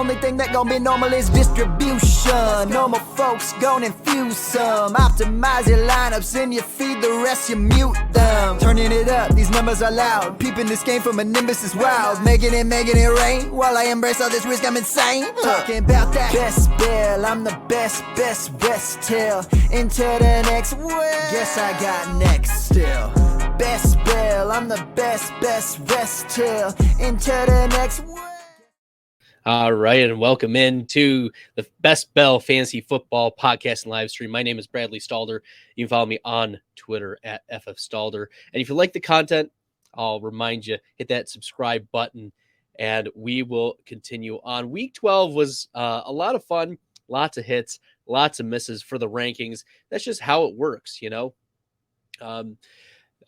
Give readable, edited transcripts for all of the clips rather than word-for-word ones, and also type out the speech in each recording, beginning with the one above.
only thing that gon' be normal is distribution. Normal folks gon' infuse some. Optimize your lineups and you feed the rest, you mute them. Turning it up, these numbers are loud. Peeping this game from a nimbus is wild. Making it rain. While I embrace all this risk, I'm insane. Talking about that best bill, I'm the best rest till into the next well. Guess I got next still. Best bill, I'm the best rest till into the next well. All right, and welcome into the Best Bell Fantasy Football podcast and live stream. My name is Bradley Stalder. You can follow me on Twitter at FFStalder. And if you like the content, I'll remind you, hit that subscribe button, and we will continue on. Week 12 was a lot of fun, lots of hits, lots of misses for the rankings. That's just how it works, you know.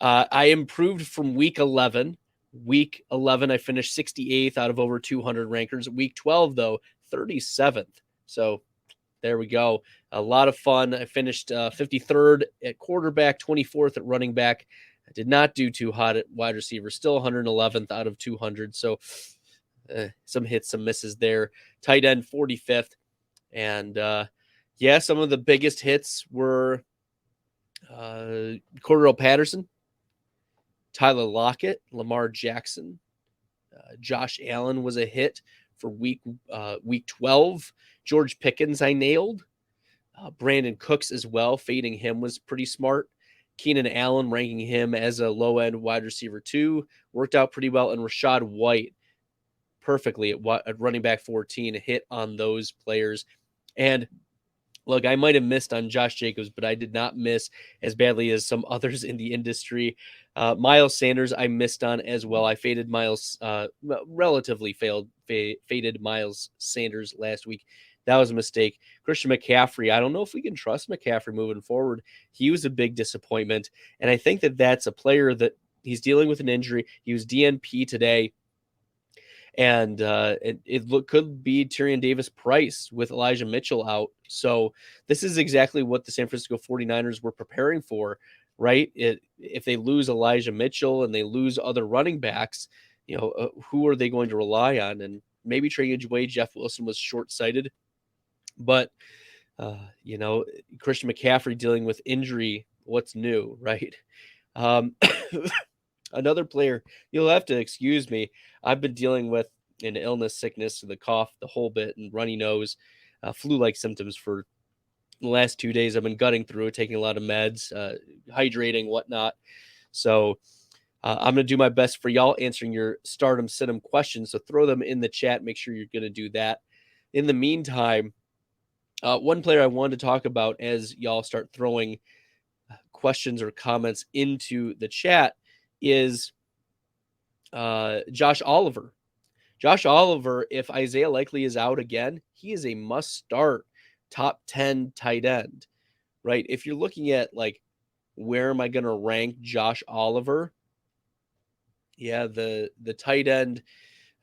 I improved from week 11. Week 11, I finished 68th out of over 200 rankers. Week 12, though, 37th. So there we go. A lot of fun. I finished 53rd at quarterback, 24th at running back. I did not do too hot at wide receiver. Still 111th out of 200. So some hits, some misses there. Tight end, 45th. And some of the biggest hits were Cordell Patterson, Tyler Lockett, Lamar Jackson, Josh Allen was a hit for week 12. George Pickens I nailed. Brandon Cooks as well. Fading him was pretty smart. Keenan Allen ranking him as a low-end wide receiver 2 worked out pretty well. And Rachaad White perfectly at running back 14, a hit on those players. And look, I might have missed on Josh Jacobs, but I did not miss as badly as some others in the industry. Miles Sanders, I missed on as well. I faded relatively faded Miles Sanders last week. That was a mistake. Christian McCaffrey, I don't know if we can trust McCaffrey moving forward. He was a big disappointment, and I think that that's a player that he's dealing with an injury. He was DNP today. And it could be Tyrion Davis-Price with Elijah Mitchell out. So this is exactly what the San Francisco 49ers were preparing for, right? If they lose Elijah Mitchell and they lose other running backs, who are they going to rely on? And maybe trading away Jeff Wilson was short-sighted. But, Christian McCaffrey dealing with injury, what's new, right? Another player, you'll have to excuse me. I've been dealing with an illness, sickness, the cough, the whole bit, and runny nose, flu-like symptoms for the last 2 days. I've been gutting through it, taking a lot of meds, hydrating, whatnot. So I'm going to do my best for y'all answering your stardom, sit-em questions. So throw them in the chat. Make sure you're going to do that. In the meantime, one player I wanted to talk about as y'all start throwing questions or comments into the chat is Josh Oliver. Josh Oliver, if Isaiah Likely is out again, he is a must-start top 10 tight end, right? If you're looking at, where am I going to rank Josh Oliver? Yeah, the tight end,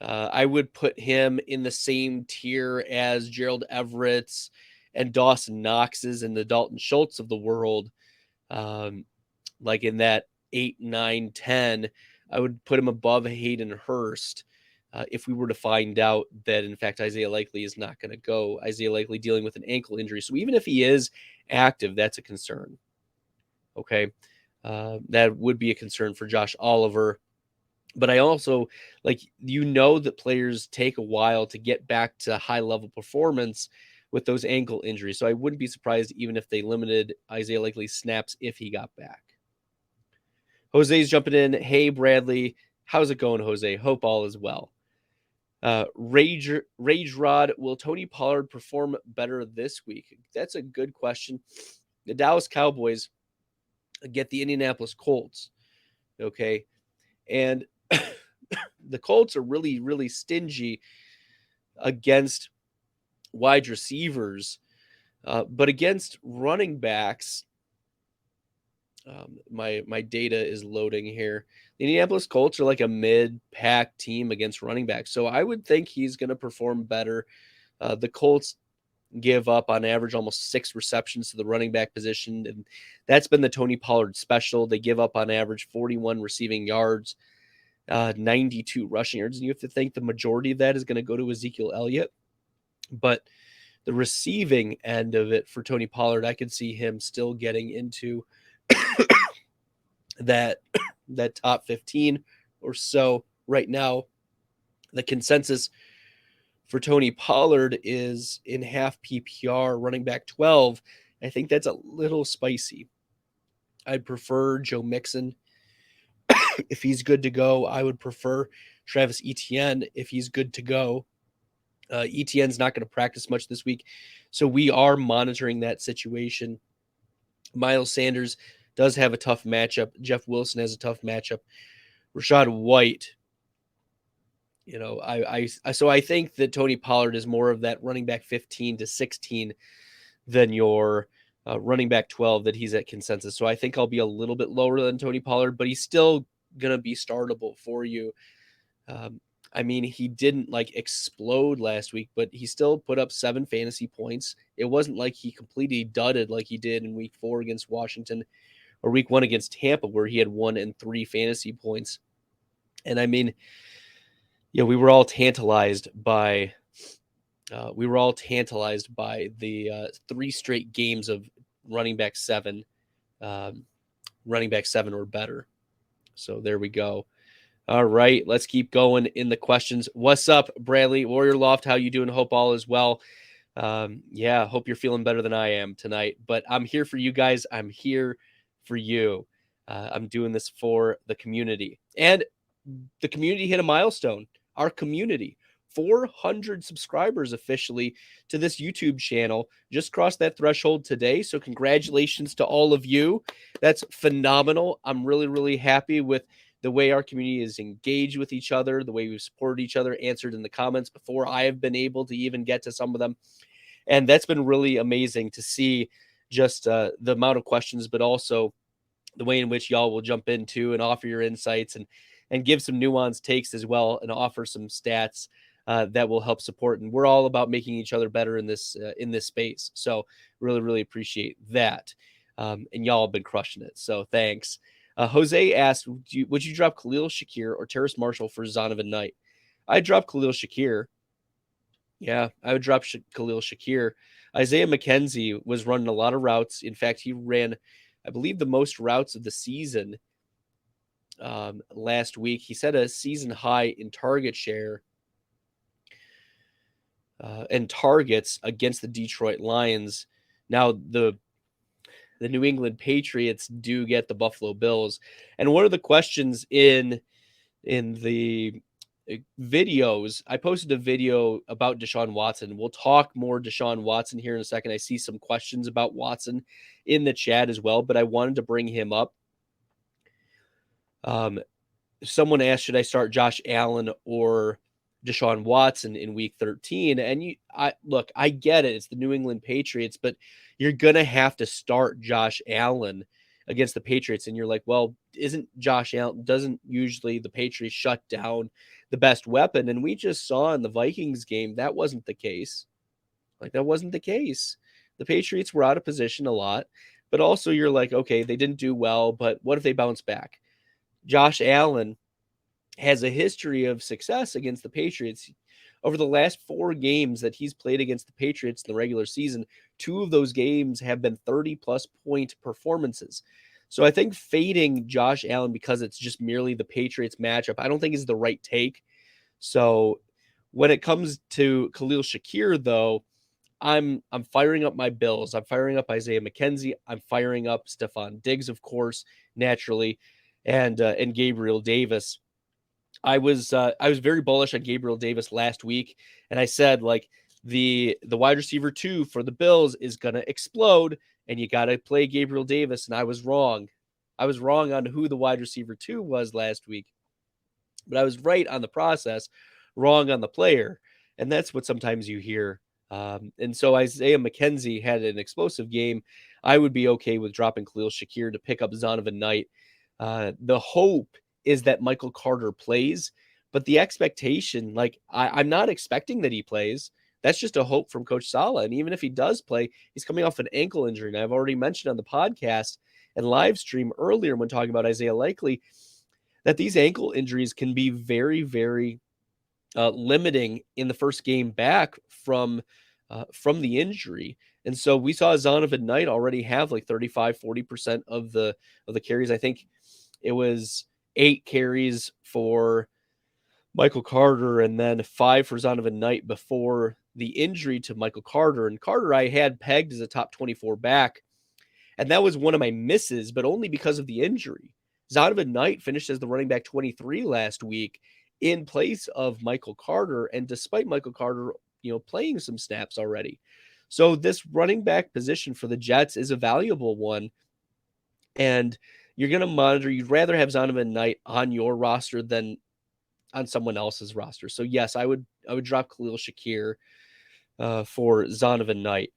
I would put him in the same tier as Gerald Everett's and Dawson Knox's and the Dalton Schultz of the world, in that 8, 9, 10, I would put him above Hayden Hurst if we were to find out that, in fact, Isaiah Likely is not going to go. Isaiah Likely dealing with an ankle injury. So even if he is active, that's a concern. Okay. That would be a concern for Josh Oliver. But I also, that players take a while to get back to high-level performance with those ankle injuries. So I wouldn't be surprised even if they limited Isaiah Likely's snaps if he got back. Jose's jumping in. Hey, Bradley. How's it going, Jose? Hope all is well. Rage Rod, will Tony Pollard perform better this week? That's a good question. The Dallas Cowboys get the Indianapolis Colts. Okay. And the Colts are really, really stingy against wide receivers, but against running backs, my data is loading here. The Indianapolis Colts are like a mid-pack team against running backs, so I would think he's going to perform better. The Colts give up on average almost 6 receptions to the running back position, and that's been the Tony Pollard special. They give up on average 41 receiving yards, 92 rushing yards, and you have to think the majority of that is going to go to Ezekiel Elliott. But the receiving end of it for Tony Pollard, I could see him still getting into that top 15 or so right now. The consensus for Tony Pollard is in half PPR, running back 12. I think that's a little spicy. I'd prefer Joe Mixon if he's good to go. I would prefer Travis Etienne if he's good to go. Etienne's not going to practice much this week, so we are monitoring that situation. Miles Sanders does have a tough matchup. Jeff Wilson has a tough matchup. Rachaad White, so I think that Tony Pollard is more of that running back 15 to 16 than your running back 12 that he's at consensus. So I think I'll be a little bit lower than Tony Pollard, but he's still going to be startable for you. I mean, he didn't explode last week, but he still put up 7 fantasy points. It wasn't like he completely dudded like he did in week 4 against Washington or week 1 against Tampa, where he had 1 and 3 fantasy points. And I mean, we were all tantalized by the 3 straight games of running back 7 or better. So there we go. All right, let's keep going in the questions. What's up, Bradley? Warrior Loft, how you doing? Hope all is well. Hope you're feeling better than I am tonight. But I'm here for you guys. I'm here for you. I'm doing this for the community. And the community hit a milestone. Our community, 400 subscribers officially to this YouTube channel. Just crossed that threshold today. So congratulations to all of you. That's phenomenal. I'm really, really happy with the way our community is engaged with each other, the way we've supported each other, answered in the comments before I have been able to even get to some of them. And that's been really amazing to see, just the amount of questions, but also the way in which y'all will jump into and offer your insights and give some nuanced takes as well, and offer some stats that will help support. And we're all about making each other better in this space. So really, really appreciate that. And y'all have been crushing it. So thanks. Jose asked, would you drop Khalil Shakir or Terrace Marshall for Zonovan Knight? I'd drop Khalil Shakir. Yeah, I would drop Khalil Shakir. Isaiah McKenzie was running a lot of routes. In fact, he ran, I believe, the most routes of the season last week. He set a season high in target share and targets against the Detroit Lions. Now, the New England Patriots do get the Buffalo Bills. And one of the questions in the videos, I posted a video about Deshaun Watson. We'll talk more Deshaun Watson here in a second. I see some questions about Watson in the chat as well, but I wanted to bring him up. Someone asked, should I start Josh Allen or Deshaun Watson in week 13? And I get it. It's the New England Patriots, but you're going to have to start Josh Allen against the Patriots. And you're like, well, doesn't usually the Patriots shut down the best weapon? And we just saw in the Vikings game, that wasn't the case. That wasn't the case. The Patriots were out of position a lot, but also you're like, okay, they didn't do well, but what if they bounce back? Josh Allen has a history of success against the Patriots. Over the last 4 games that he's played against the Patriots in the regular season, 2 of those games have been 30-plus point performances. So I think fading Josh Allen because it's just merely the Patriots matchup, I don't think is the right take. So when it comes to Khalil Shakir, though, I'm firing up my Bills. I'm firing up Isaiah McKenzie. I'm firing up Stephon Diggs, of course, naturally, and Gabriel Davis. I was very bullish on Gabriel Davis last week, and I said the wide receiver 2 for the Bills is gonna explode, and you got to play Gabriel Davis. And I was wrong. I was wrong on who the wide receiver 2 was last week, but I was right on the process, wrong on the player, and that's what sometimes you hear. And so Isaiah McKenzie had an explosive game. I would be okay with dropping Khalil Shakir to pick up Zonovan Knight. The hope is that Michael Carter plays, but the expectation, I'm not expecting that he plays. That's just a hope from Coach Saleh. And even if he does play, he's coming off an ankle injury. And I've already mentioned on the podcast and live stream earlier when talking about Isaiah Likely that these ankle injuries can be very, very limiting in the first game back from from the injury. And so we saw Zonovan Knight already have like 35-40% of the carries. I think it was 8 carries for Michael Carter and then 5 for Zonovan Knight before the injury to Michael Carter. And Carter I had pegged as a top 24 back, and that was one of my misses, but only because of the injury. Zonovan Knight finished as the running back 23 last week in place of Michael Carter, and despite Michael Carter, playing some snaps already. So this running back position for the Jets is a valuable one, and you're going to monitor. You'd rather have Zonovan Knight on your roster than on someone else's roster. So yes, I would drop Khalil Shakir for Zonovan Knight.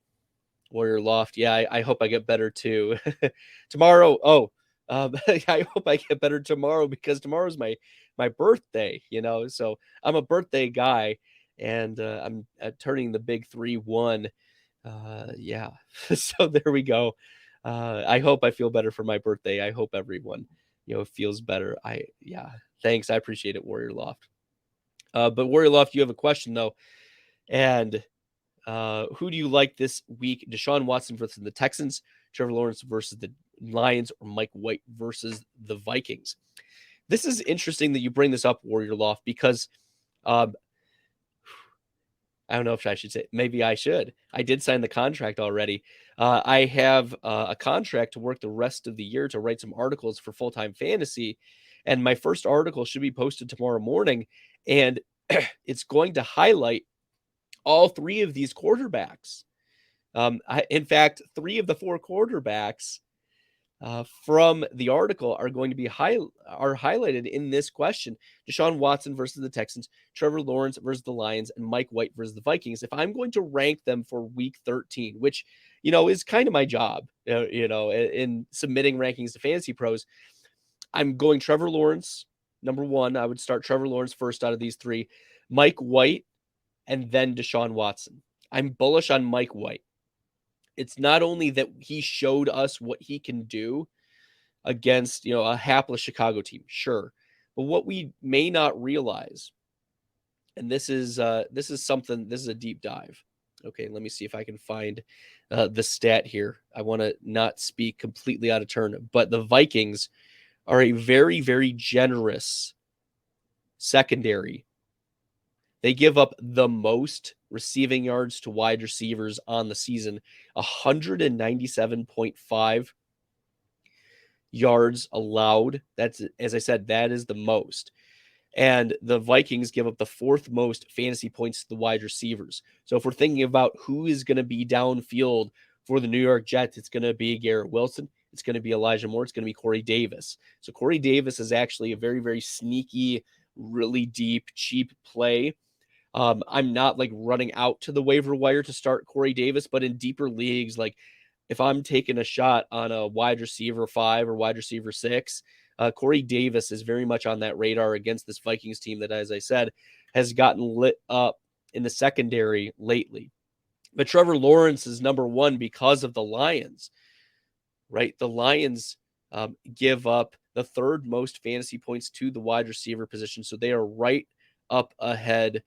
Warrior Loft, yeah, I hope I get better too. Tomorrow, I hope I get better tomorrow because tomorrow's my birthday, so I'm a birthday guy, and I'm turning the big 3-1. Yeah, so there we go. I hope I feel better for my birthday. I hope everyone, feels better. Thanks. I appreciate it, Warrior Loft. But Warrior Loft, you have a question though. And who do you like this week? Deshaun Watson versus the Texans, Trevor Lawrence versus the Lions, or Mike White versus the Vikings? This is interesting that you bring this up, Warrior Loft, because I don't know if I should say, maybe I should. I did sign the contract already. I have a contract to work the rest of the year to write some articles for Full-Time Fantasy. And my first article should be posted tomorrow morning. And it's going to highlight all 3 of these quarterbacks. In fact, 3 of the 4 quarterbacks from the article are going to be highlighted in this question. Deshaun Watson versus the Texans, Trevor Lawrence versus the Lions, and Mike White versus the Vikings. If I'm going to rank them for week 13, which, is kind of my job, in submitting rankings to Fantasy Pros, I'm going Trevor Lawrence, number 1. I would start Trevor Lawrence first out of these 3, Mike White, and then Deshaun Watson. I'm bullish on Mike White. It's not only that he showed us what he can do against, a hapless Chicago team, sure, but what we may not realize, and this is a deep dive. Okay, let me see if I can find the stat here. I want to not speak completely out of turn, but the Vikings are a very, very generous secondary. They give up the most receiving yards to wide receivers on the season, 197.5 yards allowed. That's, as I said, that is the most. And the Vikings give up the 4th most fantasy points to the wide receivers. So if we're thinking about who is going to be downfield for the New York Jets, it's going to be Garrett Wilson. It's going to be Elijah Moore. It's going to be Corey Davis. So Corey Davis is actually a very, very sneaky, really deep, cheap play. I'm not like running out to the waiver wire to start Corey Davis, but in deeper leagues, like if I'm taking a shot on a wide receiver 5 or wide receiver 6, Corey Davis is very much on that radar against this Vikings team that, as I said, has gotten lit up in the secondary lately. But Trevor Lawrence is number 1 because of the Lions, right? The Lions give up the 3rd most fantasy points to the wide receiver position. So they are right up ahead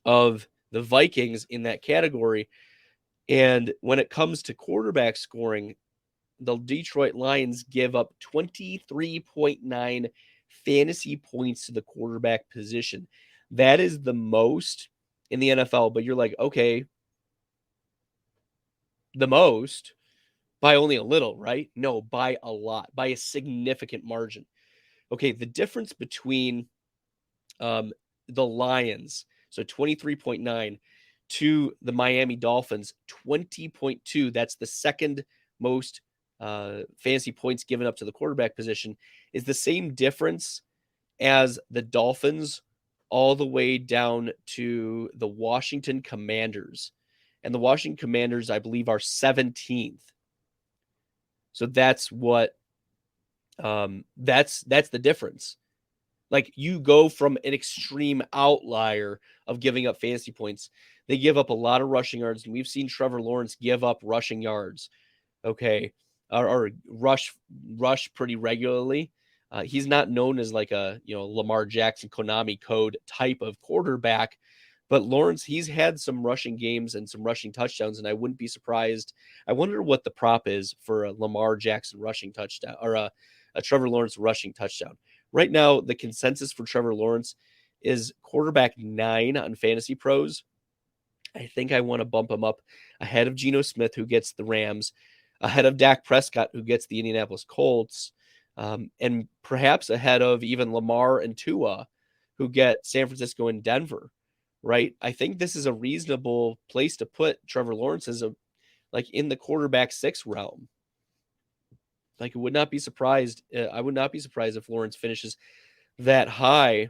of the Vikings in that category. And when it comes to quarterback scoring, the Detroit Lions give up 23.9 fantasy points to the quarterback position. That is the most in the NFL, but you're like, okay, the most by only a little, right? No, by a lot, by a significant margin. Okay, the difference between the Lions, so 23.9, to the Miami Dolphins, 20.2, that's the 2nd most fantasy points given up to the quarterback position, is the same difference as the Dolphins all the way down to the Washington Commanders. And the Washington Commanders, I believe, are 17th. So that's what that's the difference. Like, you go from an extreme outlier of giving up fantasy points. They give up a lot of rushing yards, and we've seen Trevor Lawrence give up rushing yards, okay, or rush pretty regularly. He's not known as like a Lamar Jackson Konami code type of quarterback, But Lawrence, he's had some rushing games and some rushing touchdowns, and I wouldn't be surprised. I wonder what the prop is for a Lamar Jackson rushing touchdown or a Trevor Lawrence rushing touchdown. Right now, the consensus for Trevor Lawrence is quarterback 9 on Fantasy Pros. I think I want to bump him up ahead of Geno Smith, who gets the Rams, ahead of Dak Prescott, who gets the Indianapolis Colts, and perhaps ahead of even Lamar and Tua, who get San Francisco and Denver. Right? I think this is a reasonable place to put Trevor Lawrence as like in the quarterback 6 realm. Like, I would not be surprised if Lawrence finishes that high.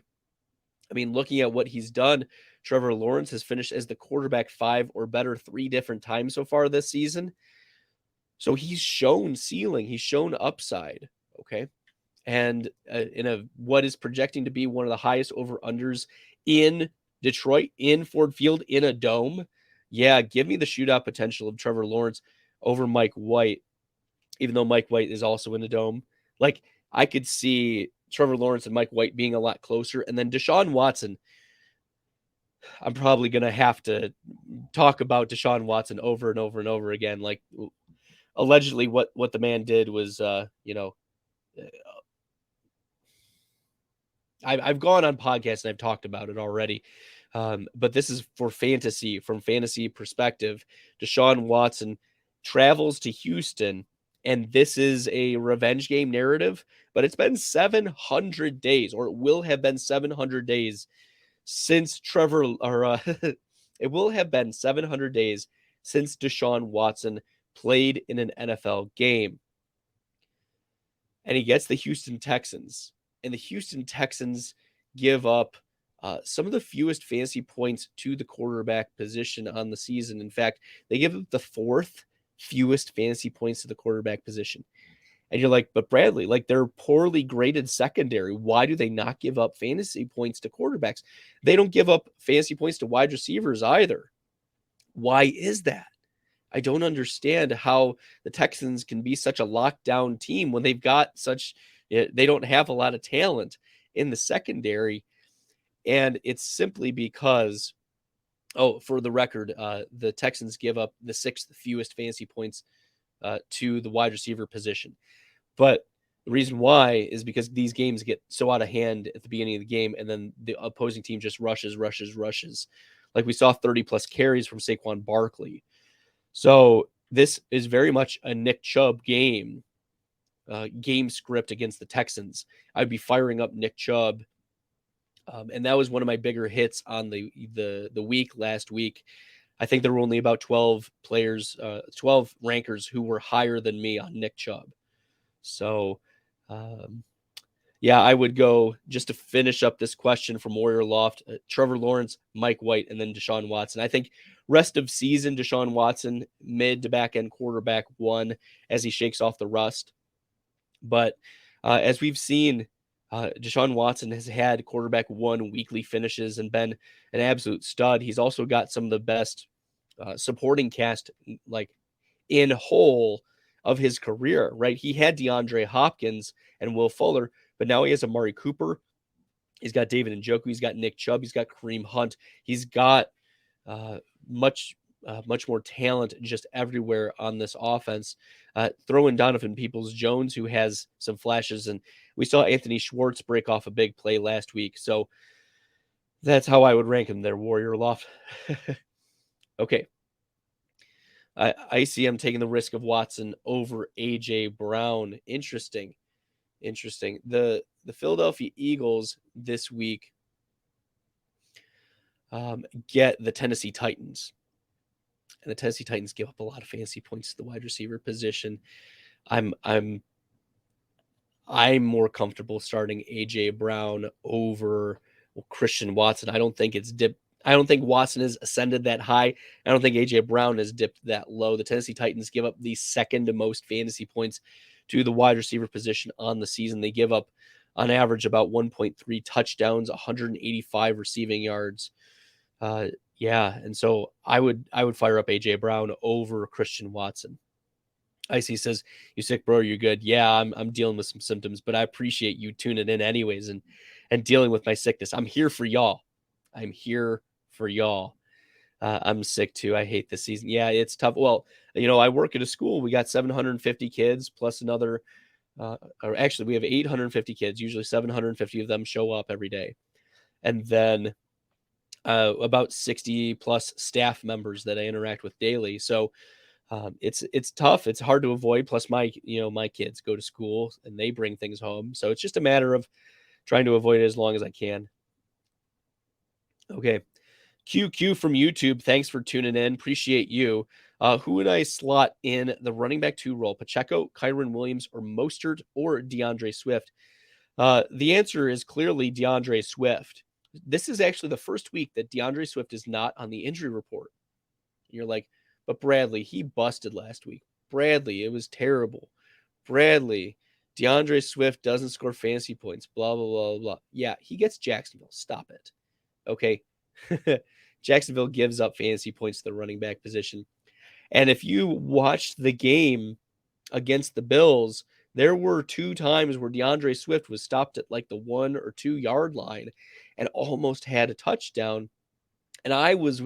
I mean, looking at what he's done, Trevor Lawrence has finished as the quarterback 5 or better 3 different times so far this season. So he's shown ceiling, he's shown upside, okay? And in what is projecting to be one of the highest over-unders in Detroit, in Ford Field, in a dome. Yeah, give me the shootout potential of Trevor Lawrence over Mike White, even though Mike White is also in the dome. Like, I could see Trevor Lawrence and Mike White being a lot closer. And then Deshaun Watson, I'm probably going to have to talk about Deshaun Watson over and over and over again. Like, allegedly what the man did was, I've gone on podcasts and I've talked about it already. But this is for fantasy, from fantasy perspective. Deshaun Watson travels to Houston, and this is a revenge game narrative, but it's been 700 days, or it will have been 700 days since it will have been 700 days since Deshaun Watson played in an NFL game. And he gets the Houston Texans. And the Houston Texans give up some of the fewest fantasy points to the quarterback position on the season. In fact, they give up the 4th fewest fantasy points to the quarterback position. And you're like, but Bradley, like, they're poorly graded secondary. Why do they not give up fantasy points to quarterbacks? They don't give up fantasy points to wide receivers either. Why is that? I don't understand how the Texans can be such a lockdown team when they've got they don't have a lot of talent in the secondary. And it's simply because, for the record, the Texans give up the 6th fewest fantasy points to the wide receiver position. But the reason why is because these games get so out of hand at the beginning of the game, and then the opposing team just rushes. Like we saw 30-plus carries from Saquon Barkley. So this is very much a Nick Chubb game script against the Texans. I'd be firing up Nick Chubb. And that was one of my bigger hits on the week last week. I think there were only about 12 rankers who were higher than me on Nick Chubb. So, I would go, just to finish up this question from Warrior Loft, Trevor Lawrence, Mike White, and then Deshaun Watson. I think rest of season, Deshaun Watson, mid to back end quarterback 1 as he shakes off the rust. But as we've seen, Deshaun Watson has had quarterback 1 weekly finishes and been an absolute stud. He's also got some of the best supporting cast, like, in whole of his career, right? He had DeAndre Hopkins and Will Fuller, but now he has Amari Cooper. He's got David Njoku. He's got Nick Chubb. He's got Kareem Hunt. He's got much more talent just everywhere on this offense. Throw in Donovan Peoples-Jones, who has some flashes, and we saw Anthony Schwartz break off a big play last week. So that's how I would rank him there, Warrior Loft. Okay. I see him taking the risk of Watson over A.J. Brown. Interesting. The Philadelphia Eagles this week get the Tennessee Titans. And the Tennessee Titans give up a lot of fantasy points to the wide receiver position. I'm more comfortable starting A.J. Brown over Christian Watson. I don't think Watson has ascended that high. I don't think A.J. Brown has dipped that low. The Tennessee Titans give up the 2nd most fantasy points to the wide receiver position on the season. They give up, on average, about 1.3 touchdowns, 185 receiving yards. And so I would fire up A.J. Brown over Christian Watson. Icy says, "You sick, bro? You're good." Yeah, I'm dealing with some symptoms, but I appreciate you tuning in anyways and dealing with my sickness. I'm here for y'all. I'm here for y'all. I'm sick too. I hate this season. Yeah, it's tough. Well, I work at a school. We got 750 kids plus another, or actually we have 850 kids. Usually 750 of them show up every day. And then about 60 plus staff members that I interact with daily. So it's tough. It's hard to avoid. Plus my kids go to school and they bring things home. So it's just a matter of trying to avoid it as long as I can. Okay. QQ from YouTube. Thanks for tuning in. Appreciate you. Who would I slot in the running back 2 role? Pacheco, Kyren Williams, or Mostert, or DeAndre Swift? The answer is clearly DeAndre Swift. This is actually the first week that DeAndre Swift is not on the injury report. You're like, but Bradley, he busted last week. Bradley, it was terrible. Bradley, DeAndre Swift doesn't score fantasy points, blah, blah, blah, blah. Yeah, he gets Jacksonville. Stop it. Okay. Jacksonville gives up fantasy points to the running back position. And if you watched the game against the Bills, there were 2 times where DeAndre Swift was stopped at like the 1 or 2 yard line and almost had a touchdown. And I was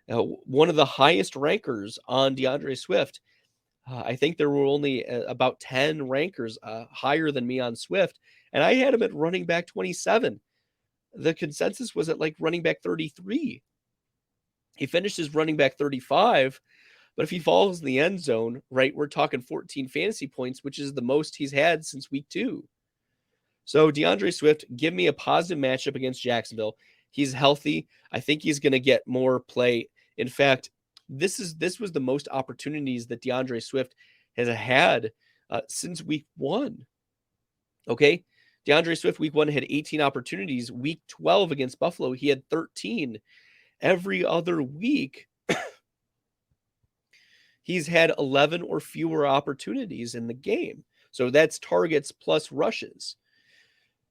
one of the highest rankers on DeAndre Swift. I think there were only about 10 rankers higher than me on Swift. And I had him at running back 27. The consensus was at like running back 33. He finished as running back 35, but if he falls in the end zone, right, we're talking 14 fantasy points, which is the most he's had since week 2. So DeAndre Swift, give me a positive matchup against Jacksonville. He's healthy. I think he's going to get more play. In fact, this was the most opportunities that DeAndre Swift has had since week 1. Okay. DeAndre Swift, week 1, had 18 opportunities. Week 12 against Buffalo, he had 13. Every other week, he's had 11 or fewer opportunities in the game. So that's targets plus rushes.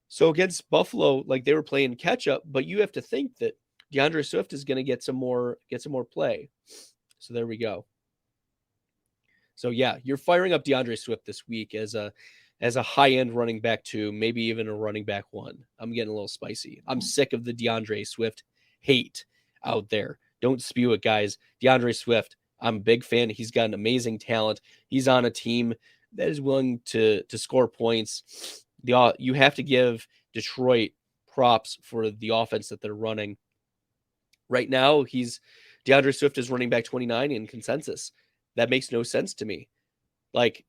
So against Buffalo, like they were playing catch up, but you have to think that DeAndre Swift is going to get some more play. So there we go. So yeah, you're firing up DeAndre Swift this week as a high-end running back 2, maybe even a running back 1. I'm getting a little spicy. I'm sick of the DeAndre Swift hate out there. Don't spew it, guys. DeAndre Swift, I'm a big fan. He's got an amazing talent. He's on a team that is willing to score points. You have to give Detroit props for the offense that they're running. Right now, DeAndre Swift is running back 29 in consensus. That makes no sense to me. Like,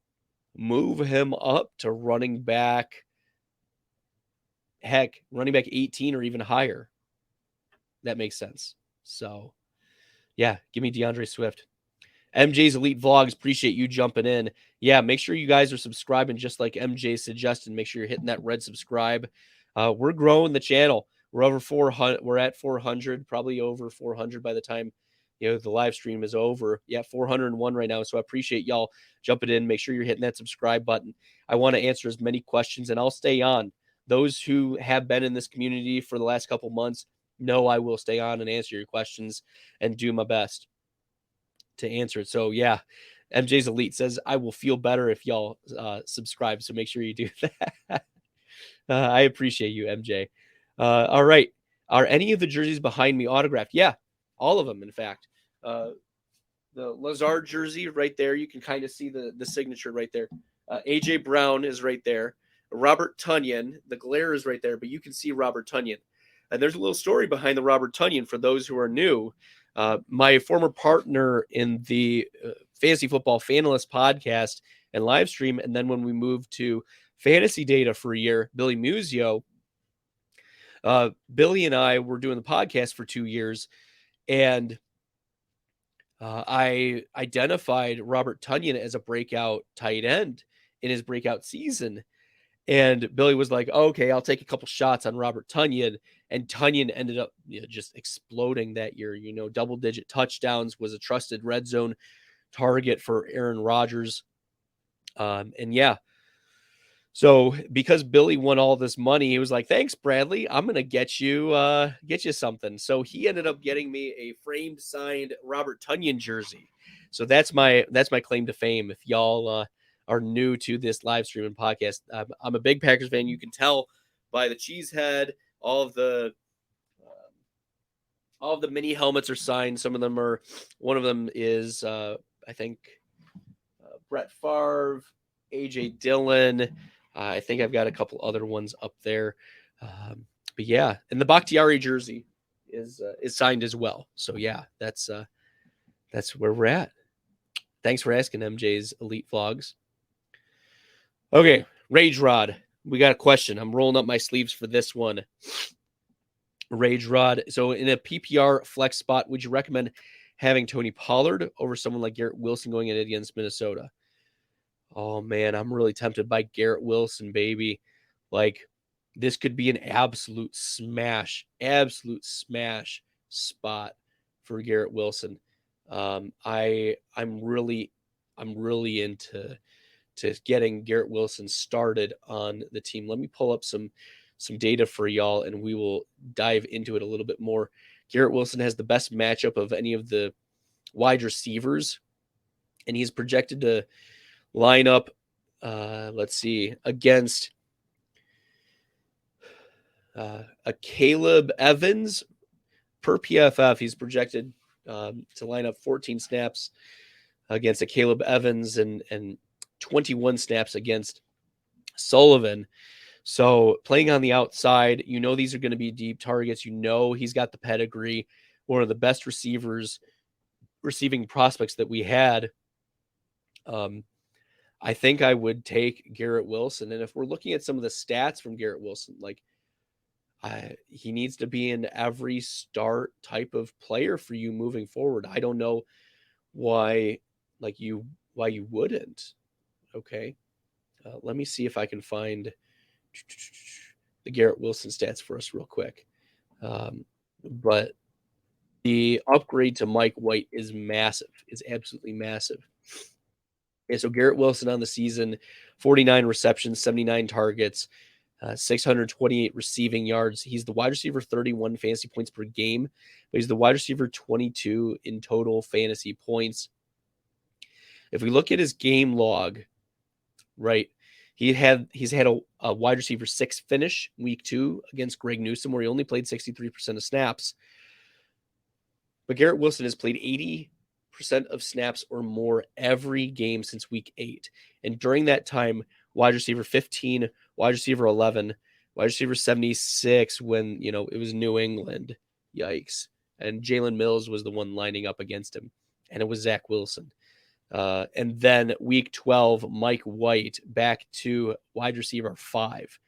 move him up to running back 18 or even higher. That makes sense. So, yeah, give me DeAndre Swift. MJ's Elite Vlogs, appreciate you jumping in. Yeah, make sure you guys are subscribing just like MJ suggested. Make sure you're hitting that red subscribe. We're growing the channel. We're over 400. We're at 400, probably over 400 by the time the live stream is over. Yeah, 401 right now. So I appreciate y'all jumping in. Make sure you're hitting that subscribe button. I want to answer as many questions, and I'll stay on. Those who have been in this community for the last couple months know I will stay on and answer your questions and do my best to answer it. So yeah, MJ's Elite says, I will feel better if y'all subscribe. So make sure you do that. I appreciate you, MJ. All right. Are any of the jerseys behind me autographed? Yeah, all of them, in fact. The Lazard jersey right there, you can kind of see the signature right there. AJ Brown is right there. Robert Tonyan, the glare is right there, but you can see Robert Tonyan. And there's a little story behind the Robert Tonyan for those who are new. My former partner in the Fantasy Football Fanalist podcast and live stream, and then when we moved to Fantasy Data for a year, Billy Muzio, Billy and I were doing the podcast for 2 years, and I identified Robert Tonyan as a breakout tight end in his breakout season. And Billy was like, okay, I'll take a couple shots on Robert Tonyan. And Tonyan ended up just exploding that year. Double-digit touchdowns, was a trusted red zone target for Aaron Rodgers. And yeah, so because Billy won all this money, he was like, thanks, Bradley. I'm going to get you something. So he ended up getting me a framed, signed Robert Tonyan jersey. So that's my claim to fame. If y'all are new to this live stream and podcast, I'm a big Packers fan. You can tell by the cheese head, all of the All of the mini helmets are signed. Some of them are, one of them is, I think, Brett Favre, AJ Dillon. I think I've got a couple other ones up there. But yeah, and the Bakhtiari jersey is signed as well. So yeah, that's where we're at. Thanks for asking, MJ's Elite Vlogs. Okay, Rage Rod. We got a question. I'm rolling up my sleeves for this one. Rage Rod. So in a PPR flex spot, would you recommend having Tony Pollard over someone like Garrett Wilson going in against Minnesota? Oh man, I'm really tempted by Garrett Wilson, baby. Like, this could be an absolute smash spot for Garrett Wilson. I'm really into getting Garrett Wilson started on the team. Let me pull up some data for y'all, and we will dive into it a little bit more. Garrett Wilson has the best matchup of any of the wide receivers, and he's projected to line up, against a Caleb Evans. Per PFF, he's projected to line up 14 snaps against a Caleb Evans and 21 snaps against Sullivan. So playing on the outside, these are going to be deep targets. He's got the pedigree, one of the best receiving prospects that we had. I think I would take Garrett Wilson. And if we're looking at some of the stats from Garrett Wilson, like, he needs to be an every start type of player for you moving forward. I don't know why you wouldn't. Okay. Let me see if I can find the Garrett Wilson stats for us real quick. But the upgrade to Mike White is massive. It's absolutely massive. Okay, so Garrett Wilson on the season, 49 receptions, 79 targets, 628 receiving yards. He's the wide receiver 31 fantasy points per game, but he's the wide receiver 22 in total fantasy points. If we look at his game log, right, he's had a wide receiver 6 finish week 2 against Greg Newsome, where he only played 63% of snaps. But Garrett Wilson has played 80% of snaps or more every game since week 8. And during that time, wide receiver 15, wide receiver 11, wide receiver 76 when, it was New England. Yikes. And Jalen Mills was the one lining up against him. And it was Zach Wilson. And then week 12, Mike White back to wide receiver 5.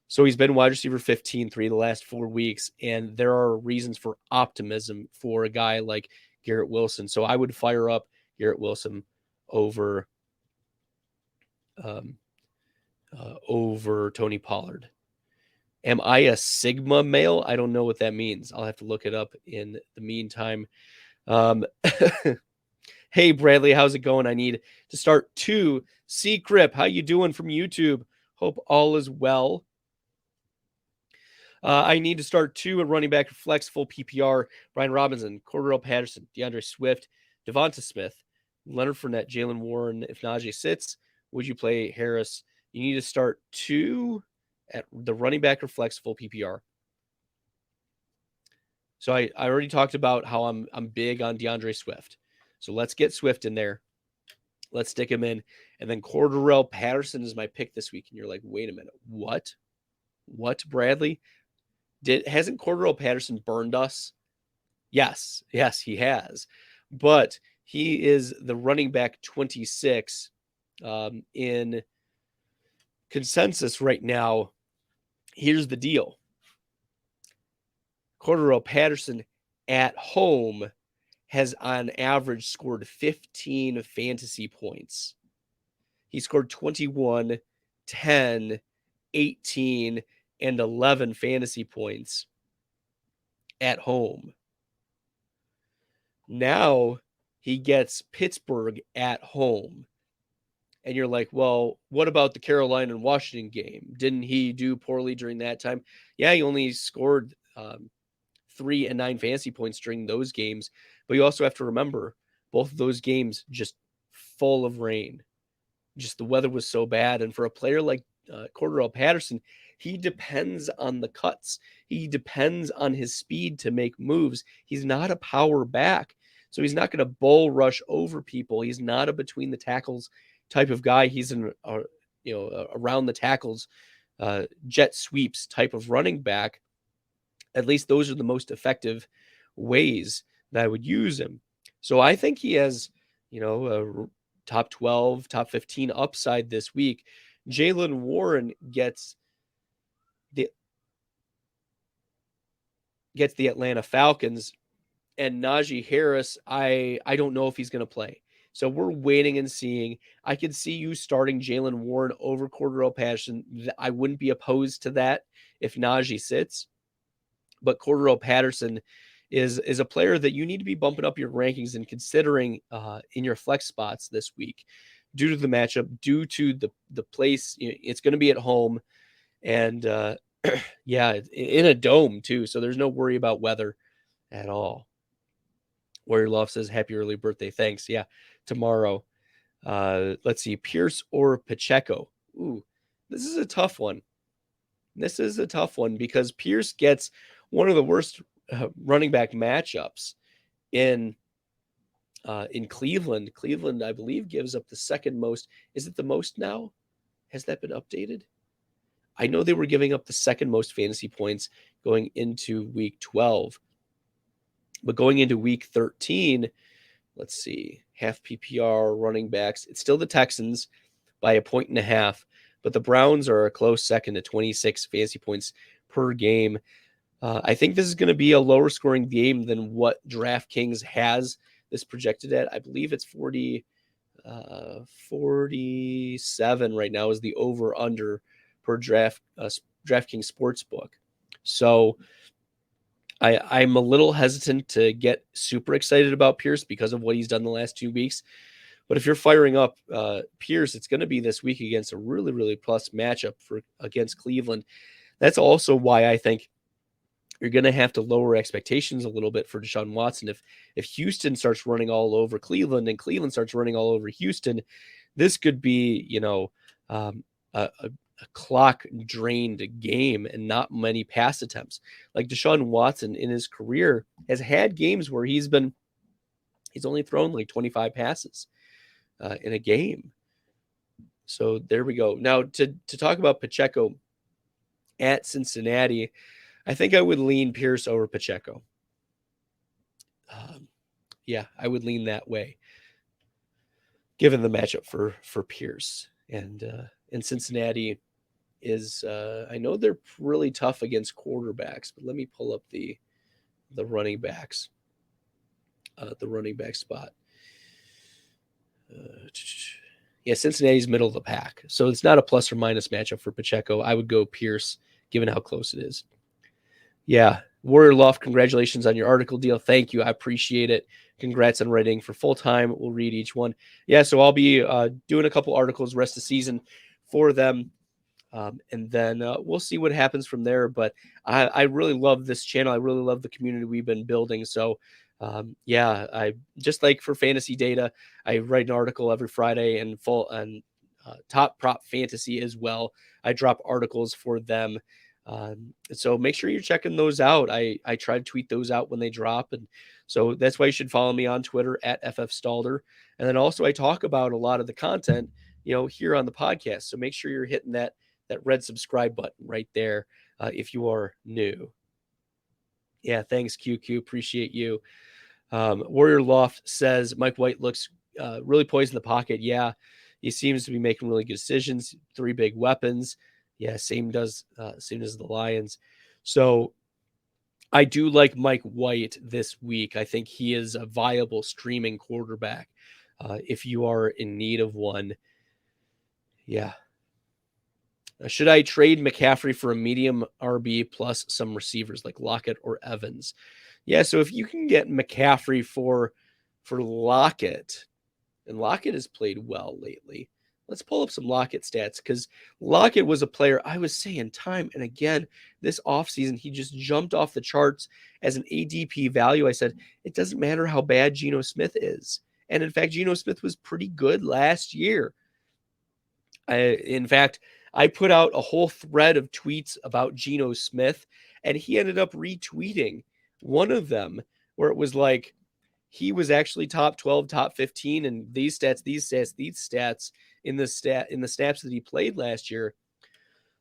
So he's been wide receiver 15 3 of the last 4 weeks. And there are reasons for optimism for a guy like Garrett Wilson. So I would fire up Garrett Wilson over Tony Pollard. Am I a Sigma male? I don't know what that means. I'll have to look it up in the meantime. Hey, Bradley, how's it going? I need to start 2. C-Crip, how you doing from YouTube? Hope all is well. I need to start 2 at running back, flex, full PPR. Brian Robinson, Cordarrelle Patterson, DeAndre Swift, Devonta Smith, Leonard Fournette, Jalen Warren. If Najee sits, would you play Harris? You need to start 2 at the running back or flex, full PPR. So I already talked about how I'm big on DeAndre Swift. So let's get Swift in there. Let's stick him in. And then Cordarrelle Patterson is my pick this week. And you're like, wait a minute. What, Bradley? Hasn't Cordarrelle Patterson burned us? Yes, he has. But he is the running back 26 in consensus right now. Here's the deal. Cordarrelle Patterson at home has on average scored 15 fantasy points. He scored 21, 10, 18, and 11 fantasy points at home. Now he gets Pittsburgh at home. And you're like, well, what about the Carolina and Washington game? Didn't he do poorly during that time? Yeah, he only scored 3 and 9 fantasy points during those games. But you also have to remember, both of those games just full of rain. Just the weather was so bad. And for a player like Cordarrelle Patterson, He depends on the cuts. He depends on his speed to make moves. He's not a power back. So he's not going to bull rush over people. He's not a between the tackles type of guy. He's around the tackles, jet sweeps type of running back. At least those are the most effective ways that I would use him. So I think he has, a top 12, top 15 upside this week. Jaylen Warren gets the Atlanta Falcons, and Najee Harris, I don't know if he's going to play. So we're waiting and seeing. I could see you starting Jaylen Warren over Cordarrelle Patterson. I wouldn't be opposed to that if Najee sits. But Cordarrelle Patterson is a player that you need to be bumping up your rankings and considering in your flex spots this week due to the matchup, due to the place. It's going to be at home. And yeah, in a dome too. So there's no worry about weather at all. Warrior Love says, happy early birthday. Thanks. Yeah. Tomorrow. Let's see. Pierce or Pacheco. Ooh, this is a tough one. This is a tough one because Pierce gets one of the worst running back matchups in Cleveland. Cleveland, I believe, gives up the second most. Is it the most now? Has that been updated? I know they were giving up the second most fantasy points going into week 12. But going into week 13, let's see, half PPR running backs. It's still the Texans by 1.5, but the Browns are a close second at 26 fantasy points per game. I think this is going to be a lower scoring game than what DraftKings has this projected at. I believe it's 47 right now is the over under per DraftKings Sportsbook. So I'm a little hesitant to get super excited about Pierce because of what he's done the last 2 weeks. But if you're firing up Pierce, it's going to be this week against a really, really plus matchup against Cleveland. That's also why I think you're going to have to lower expectations a little bit for Deshaun Watson. If Houston starts running all over Cleveland and Cleveland starts running all over Houston, this could be, a clock drained game and not many pass attempts. Like Deshaun Watson in his career has had games where he's only thrown like 25 passes in a game. So there we go. Now to talk about Pacheco at Cincinnati, I think I would lean Pierce over Pacheco. Yeah, I would lean that way, given the matchup for Pierce. And Cincinnati is, I know they're really tough against quarterbacks, but let me pull up the running backs, the running back spot. Yeah, Cincinnati's middle of the pack. So it's not a plus or minus matchup for Pacheco. I would go Pierce, given how close it is. Yeah, Warrior Loft, congratulations on your article deal. Thank you. I appreciate it. Congrats on writing for full time. We'll read each one. Yeah, so I'll be doing a couple articles rest of the season for them. And then we'll see what happens from there. But I really love this channel. I really love the community we've been building. So yeah, I just like for fantasy data, I write an article every Friday and Top Prop Fantasy as well. I drop articles for them. So make sure you're checking those out. I try to tweet those out when they drop. And so that's why you should follow me on Twitter at FFStalder. And then also I talk about a lot of the content, here on the podcast. So make sure you're hitting that red subscribe button right there if you are new. Yeah, thanks, QQ. Appreciate you. Warrior Loft says Mike White looks really poised in the pocket. Yeah, he seems to be making really good decisions. 3 big weapons. Yeah, same as the Lions. So I do like Mike White this week. I think he is a viable streaming quarterback if you are in need of one. Yeah. Should I trade McCaffrey for a medium RB plus some receivers like Lockett or Evans? Yeah, so if you can get McCaffrey for Lockett, and Lockett has played well lately. Let's pull up some Lockett stats because Lockett was a player I was saying time and again this offseason. He just jumped off the charts as an ADP value. I said, it doesn't matter how bad Geno Smith is. And in fact, Geno Smith was pretty good last year. In fact, I put out a whole thread of tweets about Geno Smith, and he ended up retweeting one of them where it was like he was actually top 12, top 15, and these stats in the snaps that he played last year.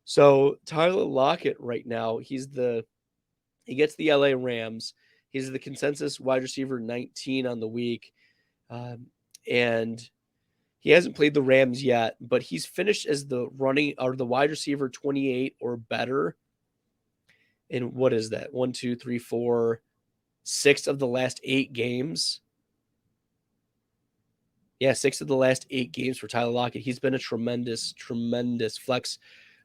So Tyler Lockett right now, he gets the LA Rams. He's the consensus wide receiver 19 on the week. And he hasn't played the Rams yet, but he's finished as the wide receiver 28 or better. And what is that? 1, 2, 3, 4, 6 of the last 8 games. Yeah, 6 of the last 8 games for Tyler Lockett. He's been a tremendous, tremendous flex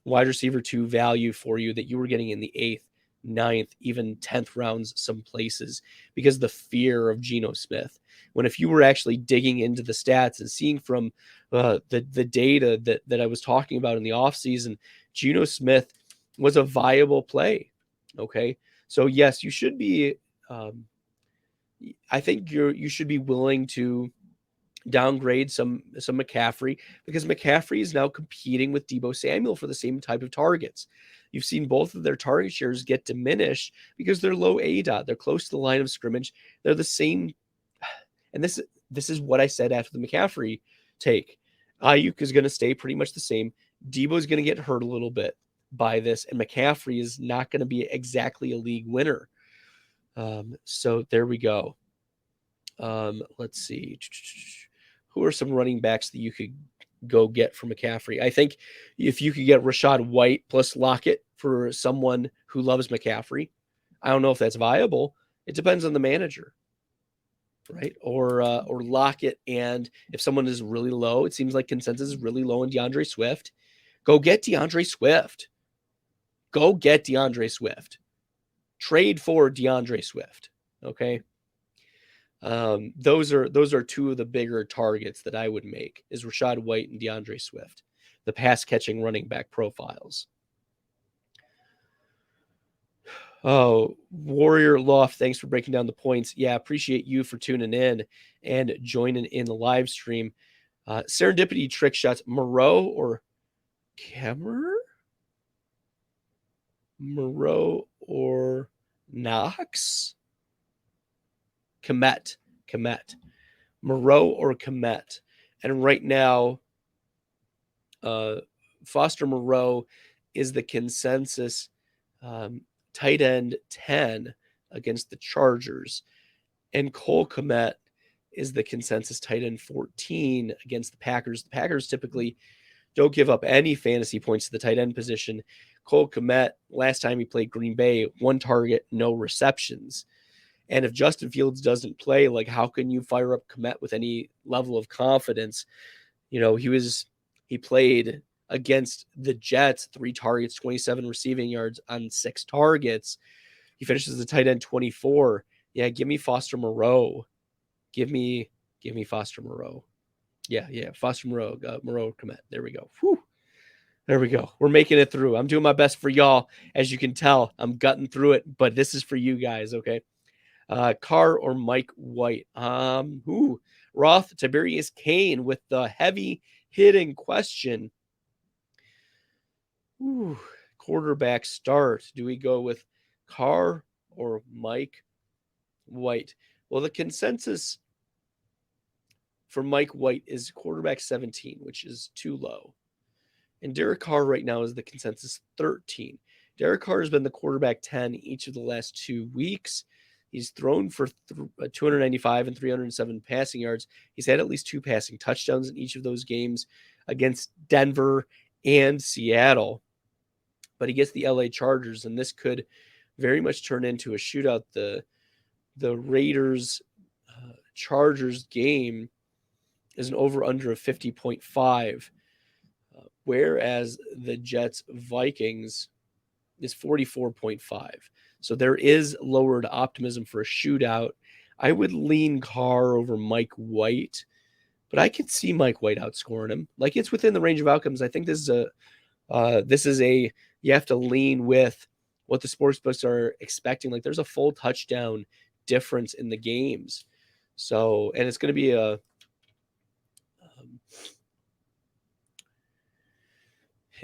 wide receiver 2 value for you that you were getting in the 8th, 9th, even 10th rounds some places because the fear of Geno Smith. When if you were actually digging into the stats and seeing from the data that I was talking about in the offseason, Geno Smith was a viable play. Okay. So yes, you should be, I think you should be willing to downgrade some McCaffrey because McCaffrey is now competing with Deebo Samuel for the same type of targets. You've seen both of their target shares get diminished because they're low ADOT. They're close to the line of scrimmage. They're the same. And this is what I said after the McCaffrey take. Ayuk is going to stay pretty much the same. Deebo is going to get hurt a little bit by this, and McCaffrey is not going to be exactly a league winner. So there we go. Let's see. Who are some running backs that you could go get for McCaffrey? I think if you could get Rachaad White plus Lockett for someone who loves McCaffrey, I don't know if that's viable. It depends on the manager, right? Or Lockett, and if someone is really low, it seems like consensus is really low on DeAndre Swift. Go get DeAndre Swift. Go get DeAndre Swift. Trade for DeAndre Swift. Okay. Those are two of the bigger targets that I would make is Rachaad White and DeAndre Swift, the pass catching running back profiles. Oh, Warrior Loft, thanks for breaking down the points. Yeah, appreciate you for tuning in and joining in the live stream. Serendipity trick shots, Moreau or Kemmer? Moreau or Knox? Komet, Moreau or Komet. And right now, Foster Moreau is the consensus tight end 10 against the Chargers. And Cole Komet is the consensus tight end 14 against the Packers. The Packers typically don't give up any fantasy points to the tight end position. Cole Komet, last time he played Green Bay, 1 target, no receptions. And if Justin Fields doesn't play, like how can you fire up Komet with any level of confidence? You know, he played against the Jets, 3 targets, 27 receiving yards on 6 targets. He finishes the tight end 24. Yeah, give me Foster Moreau. Give me Foster Moreau. Yeah, Foster Moreau, Moreau Komet. There we go. Whew. There we go. We're making it through. I'm doing my best for y'all. As you can tell, I'm gutting through it, but this is for you guys, okay? Carr or Mike White? Roth, Tiberius Kane with the heavy hitting question. Quarterback start. Do we go with Carr or Mike White? Well, the consensus for Mike White is quarterback 17, which is too low. And Derek Carr right now is the consensus 13. Derek Carr has been the quarterback 10 each of the last 2 weeks. He's thrown for 295 and 307 passing yards. He's had at least 2 passing touchdowns in each of those games against Denver and Seattle. But he gets the LA Chargers, and this could very much turn into a shootout. The Raiders Chargers game is an over-under of 50.5, whereas the Jets Vikings is 44.5. So there is lowered optimism for a shootout. I would lean Carr over Mike White, but I could see Mike White outscoring him. Like, it's within the range of outcomes. I think this is a you have to lean with what the sportsbooks are expecting. Like, there's a full touchdown difference in the games. So, and it's going to be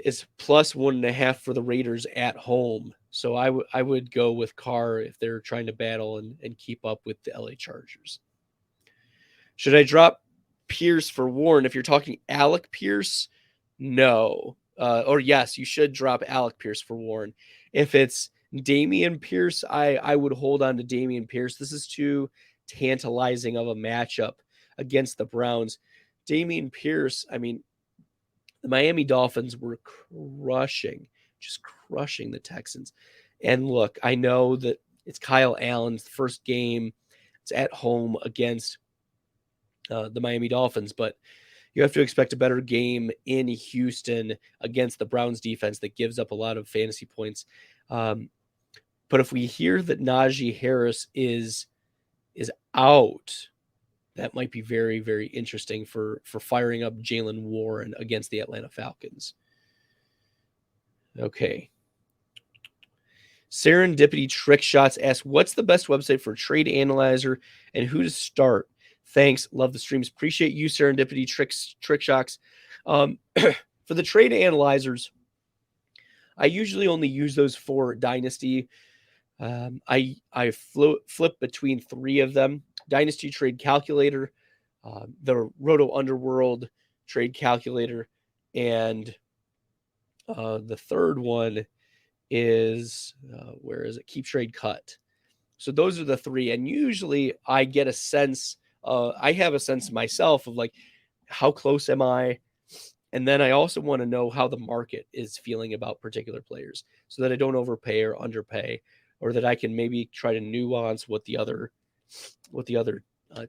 is plus 1.5 for the Raiders at home. So I would go with Carr if they're trying to battle and keep up with the LA Chargers. Should I drop Pierce for Warren? If you're talking Alec Pierce, no. Or yes, you should drop Alec Pierce for Warren. If it's Dameon Pierce, I would hold on to Dameon Pierce. This is too tantalizing of a matchup against the Browns. Dameon Pierce, I mean, the Miami Dolphins were just crushing the Texans. And look, I know that it's Kyle Allen's first game. It's at home against the Miami Dolphins, but you have to expect a better game in Houston against the Browns defense that gives up a lot of fantasy points. But if we hear that Najee Harris is out, that might be very, very interesting for firing up Jaylen Warren against the Atlanta Falcons. Okay. Serendipity Trick Shots asks, what's the best website for Trade Analyzer and who to start? Thanks. Love the streams. Appreciate you, Serendipity Trick Shots. For the Trade Analyzers, I usually only use those for Dynasty. I flip between 3 of them. Dynasty Trade Calculator, the Roto Underworld Trade Calculator, and the third one is, where is it? Keep Trade Cut. So those are the 3. And usually I get a sense, I have a sense myself of like, how close am I? And then I also want to know how the market is feeling about particular players so that I don't overpay or underpay, or that I can maybe try to nuance what the other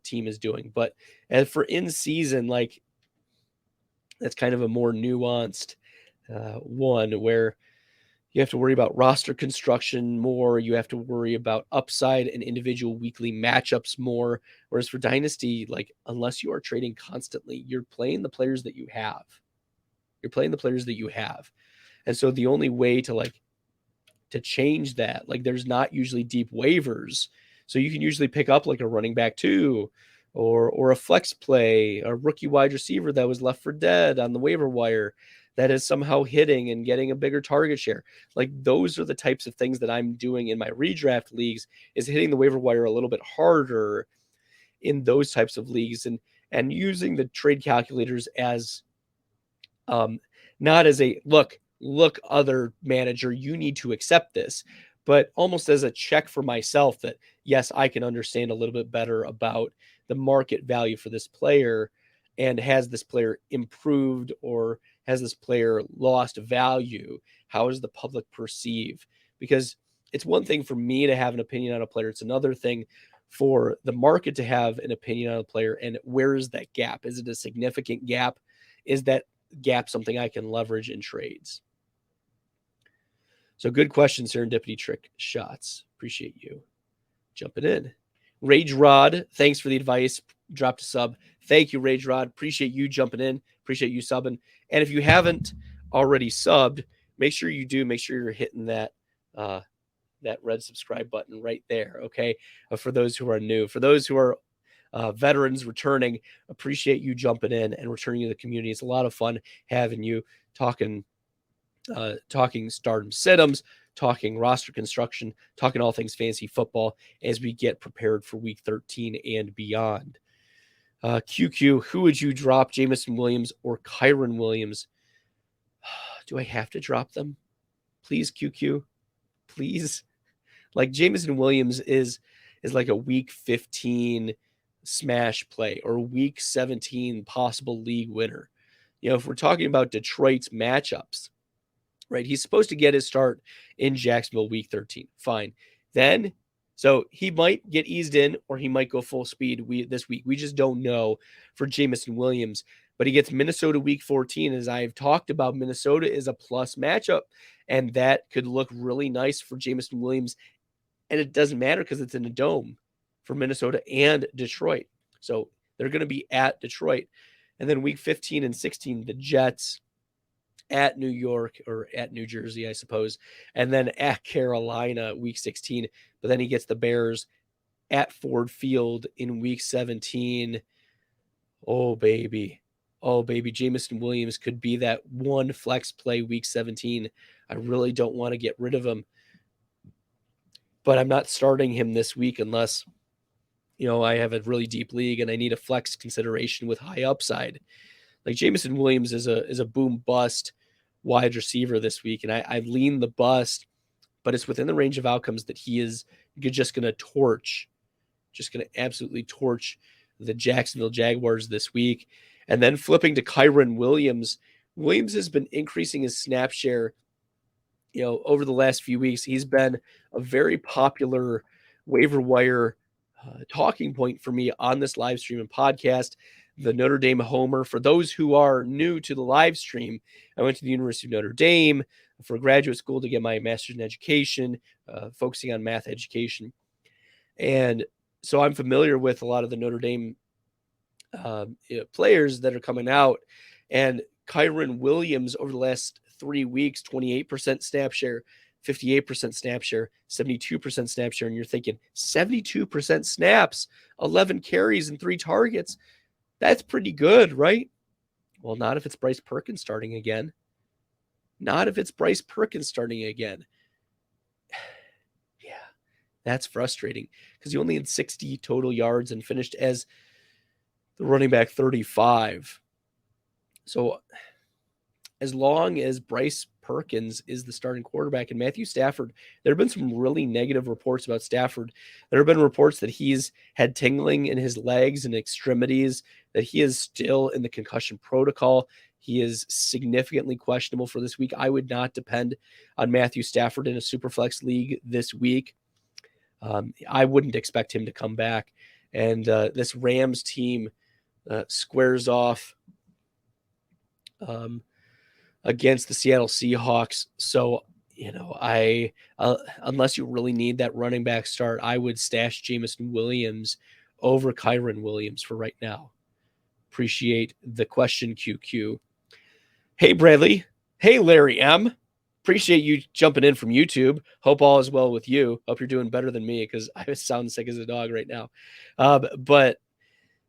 team is doing. But as for in season, like, that's kind of a more nuanced one where you have to worry about roster construction more. You have to worry about upside and individual weekly matchups more. Whereas for Dynasty, like, unless you are trading constantly, you're playing the players that you have. And so the only way to change that, like, there's not usually deep waivers. So you can usually pick up like a running back 2 or a flex play, a rookie wide receiver that was left for dead on the waiver wire that is somehow hitting and getting a bigger target share. Like, those are the types of things that I'm doing in my redraft leagues, is hitting the waiver wire a little bit harder in those types of leagues, and using the trade calculators as not as a look other manager, you need to accept this, but almost as a check for myself that, yes, I can understand a little bit better about the market value for this player, and has this player improved or has this player lost value? How does the public perceive? Because it's one thing for me to have an opinion on a player. It's another thing for the market to have an opinion on a player. And where is that gap? Is it a significant gap? Is that gap something I can leverage in trades? So good question, Serendipity Trick Shots. Appreciate you jumping in. Rage Rod, thanks for the advice. Dropped a sub. Thank you, Rage Rod. Appreciate you jumping in. Appreciate you subbing. And if you haven't already subbed, make sure you do. Make sure you're hitting that red subscribe button right there, okay? For those who are new. For those who are veterans returning, appreciate you jumping in and returning to the community. It's a lot of fun having you talking stardom situms, talking roster construction, talking all things fantasy football as we get prepared for week 13 and beyond. QQ, who would you drop, Jameson Williams or Kyren Williams? Do I have to drop them? Please, QQ. Please. Like, Jameson Williams is like a week 15 smash play or week 17 possible league winner. You know, if we're talking about Detroit's matchups, right? He's supposed to get his start in Jacksonville week 13. Fine. Then, so he might get eased in or he might go full speed this week. We just don't know for Jameson Williams. But he gets Minnesota week 14. As I've talked about, Minnesota is a plus matchup, and that could look really nice for Jameson Williams. And it doesn't matter because it's in a dome for Minnesota and Detroit. So they're going to be at Detroit. And then week 15 and 16, the Jets at New York, or at New Jersey, I suppose. And then at Carolina week 16. But then he gets the Bears at Ford Field in week 17. Oh, baby. oh, baby, Jameson Williams could be that one flex play week 17. I really don't want to get rid of him, but I'm not starting him this week unless, I have a really deep league and I need a flex consideration with high upside. Like Jameson Williams is a boom bust wide receiver this week, and I lean the bust, but it's within the range of outcomes that you're just going to absolutely torch the Jacksonville Jaguars this week. And then flipping to Kyren Williams. Williams has been increasing his snap share, over the last few weeks. He's been a very popular waiver wire talking point for me on this live stream and podcast. The Notre Dame Homer. For those who are new to the live stream, I went to the University of Notre Dame for graduate school to get my master's in education, focusing on math education. And so I'm familiar with a lot of the Notre Dame players that are coming out. And Kyren Williams over the last 3 weeks, 28% snap share, 58% snap share, 72% snap share. And you're thinking 72% snaps, 11 carries and 3 targets. That's pretty good, right? Well, not if it's Bryce Perkins starting again. Yeah, that's frustrating because he only had 60 total yards and finished as the running back 35. So as long as Bryce Perkins is the starting quarterback and Matthew Stafford, there have been some really negative reports about Stafford. There have been reports that he's had tingling in his legs and extremities, that he is still in the concussion protocol. He is significantly questionable for this week. I would not depend on Matthew Stafford in a Superflex league this week. I wouldn't expect him to come back. And this Rams team squares off against the Seattle Seahawks. So, unless you really need that running back start, I would stash Jameson Williams over Kyren Williams for right now. Appreciate the question, QQ. Hey, Bradley. Hey, Larry M. Appreciate you jumping in from YouTube. Hope all is well with you. Hope you're doing better than me because I sound sick as a dog right now. But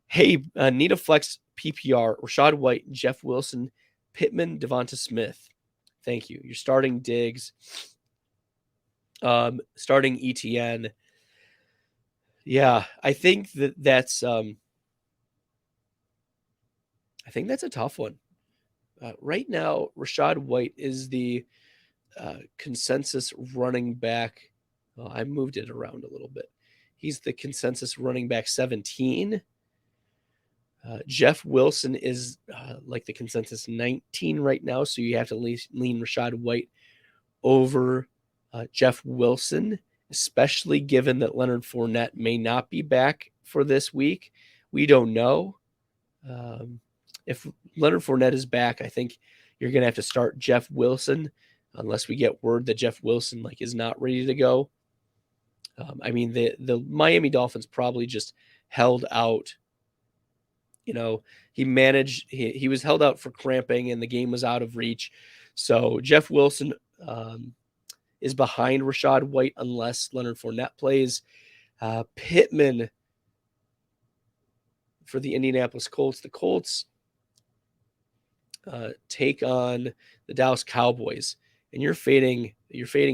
hey, need a flex PPR, Rachaad White, Jeff Wilson, Pittman, Devonta Smith. Thank you. You're starting Diggs, starting ETN. Yeah, I think that's a tough one. Right now, Rachaad White is the consensus running back. Well, I moved it around a little bit. He's the consensus running back 17. Jeff Wilson is like the consensus 19 right now, so you have to lean Rachaad White over Jeff Wilson, especially given that Leonard Fournette may not be back for this week. We don't know. If Leonard Fournette is back, I think you're going to have to start Jeff Wilson unless we get word that Jeff Wilson is not ready to go. The Miami Dolphins probably just held out. He was held out for cramping and the game was out of reach. So Jeff Wilson is behind Rachaad White unless Leonard Fournette plays. Pittman for the Indianapolis Colts. The Colts take on the Dallas Cowboys, and you're fading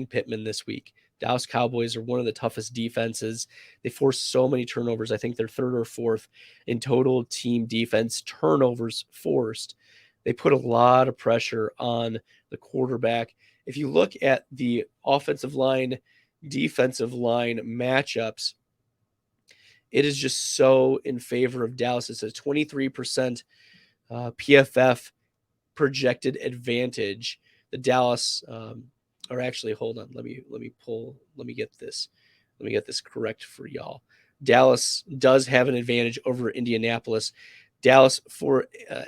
Pittman this week. Dallas Cowboys are one of the toughest defenses. They force so many turnovers. I think they're 3rd or 4th in total team defense turnovers forced. They put a lot of pressure on the quarterback. If you look at the offensive line, defensive line matchups, it is just so in favor of Dallas. It's a 23% PFF projected advantage. The Dallas, or actually, hold on. Let me get this correct for y'all. Dallas does have an advantage over Indianapolis. Dallas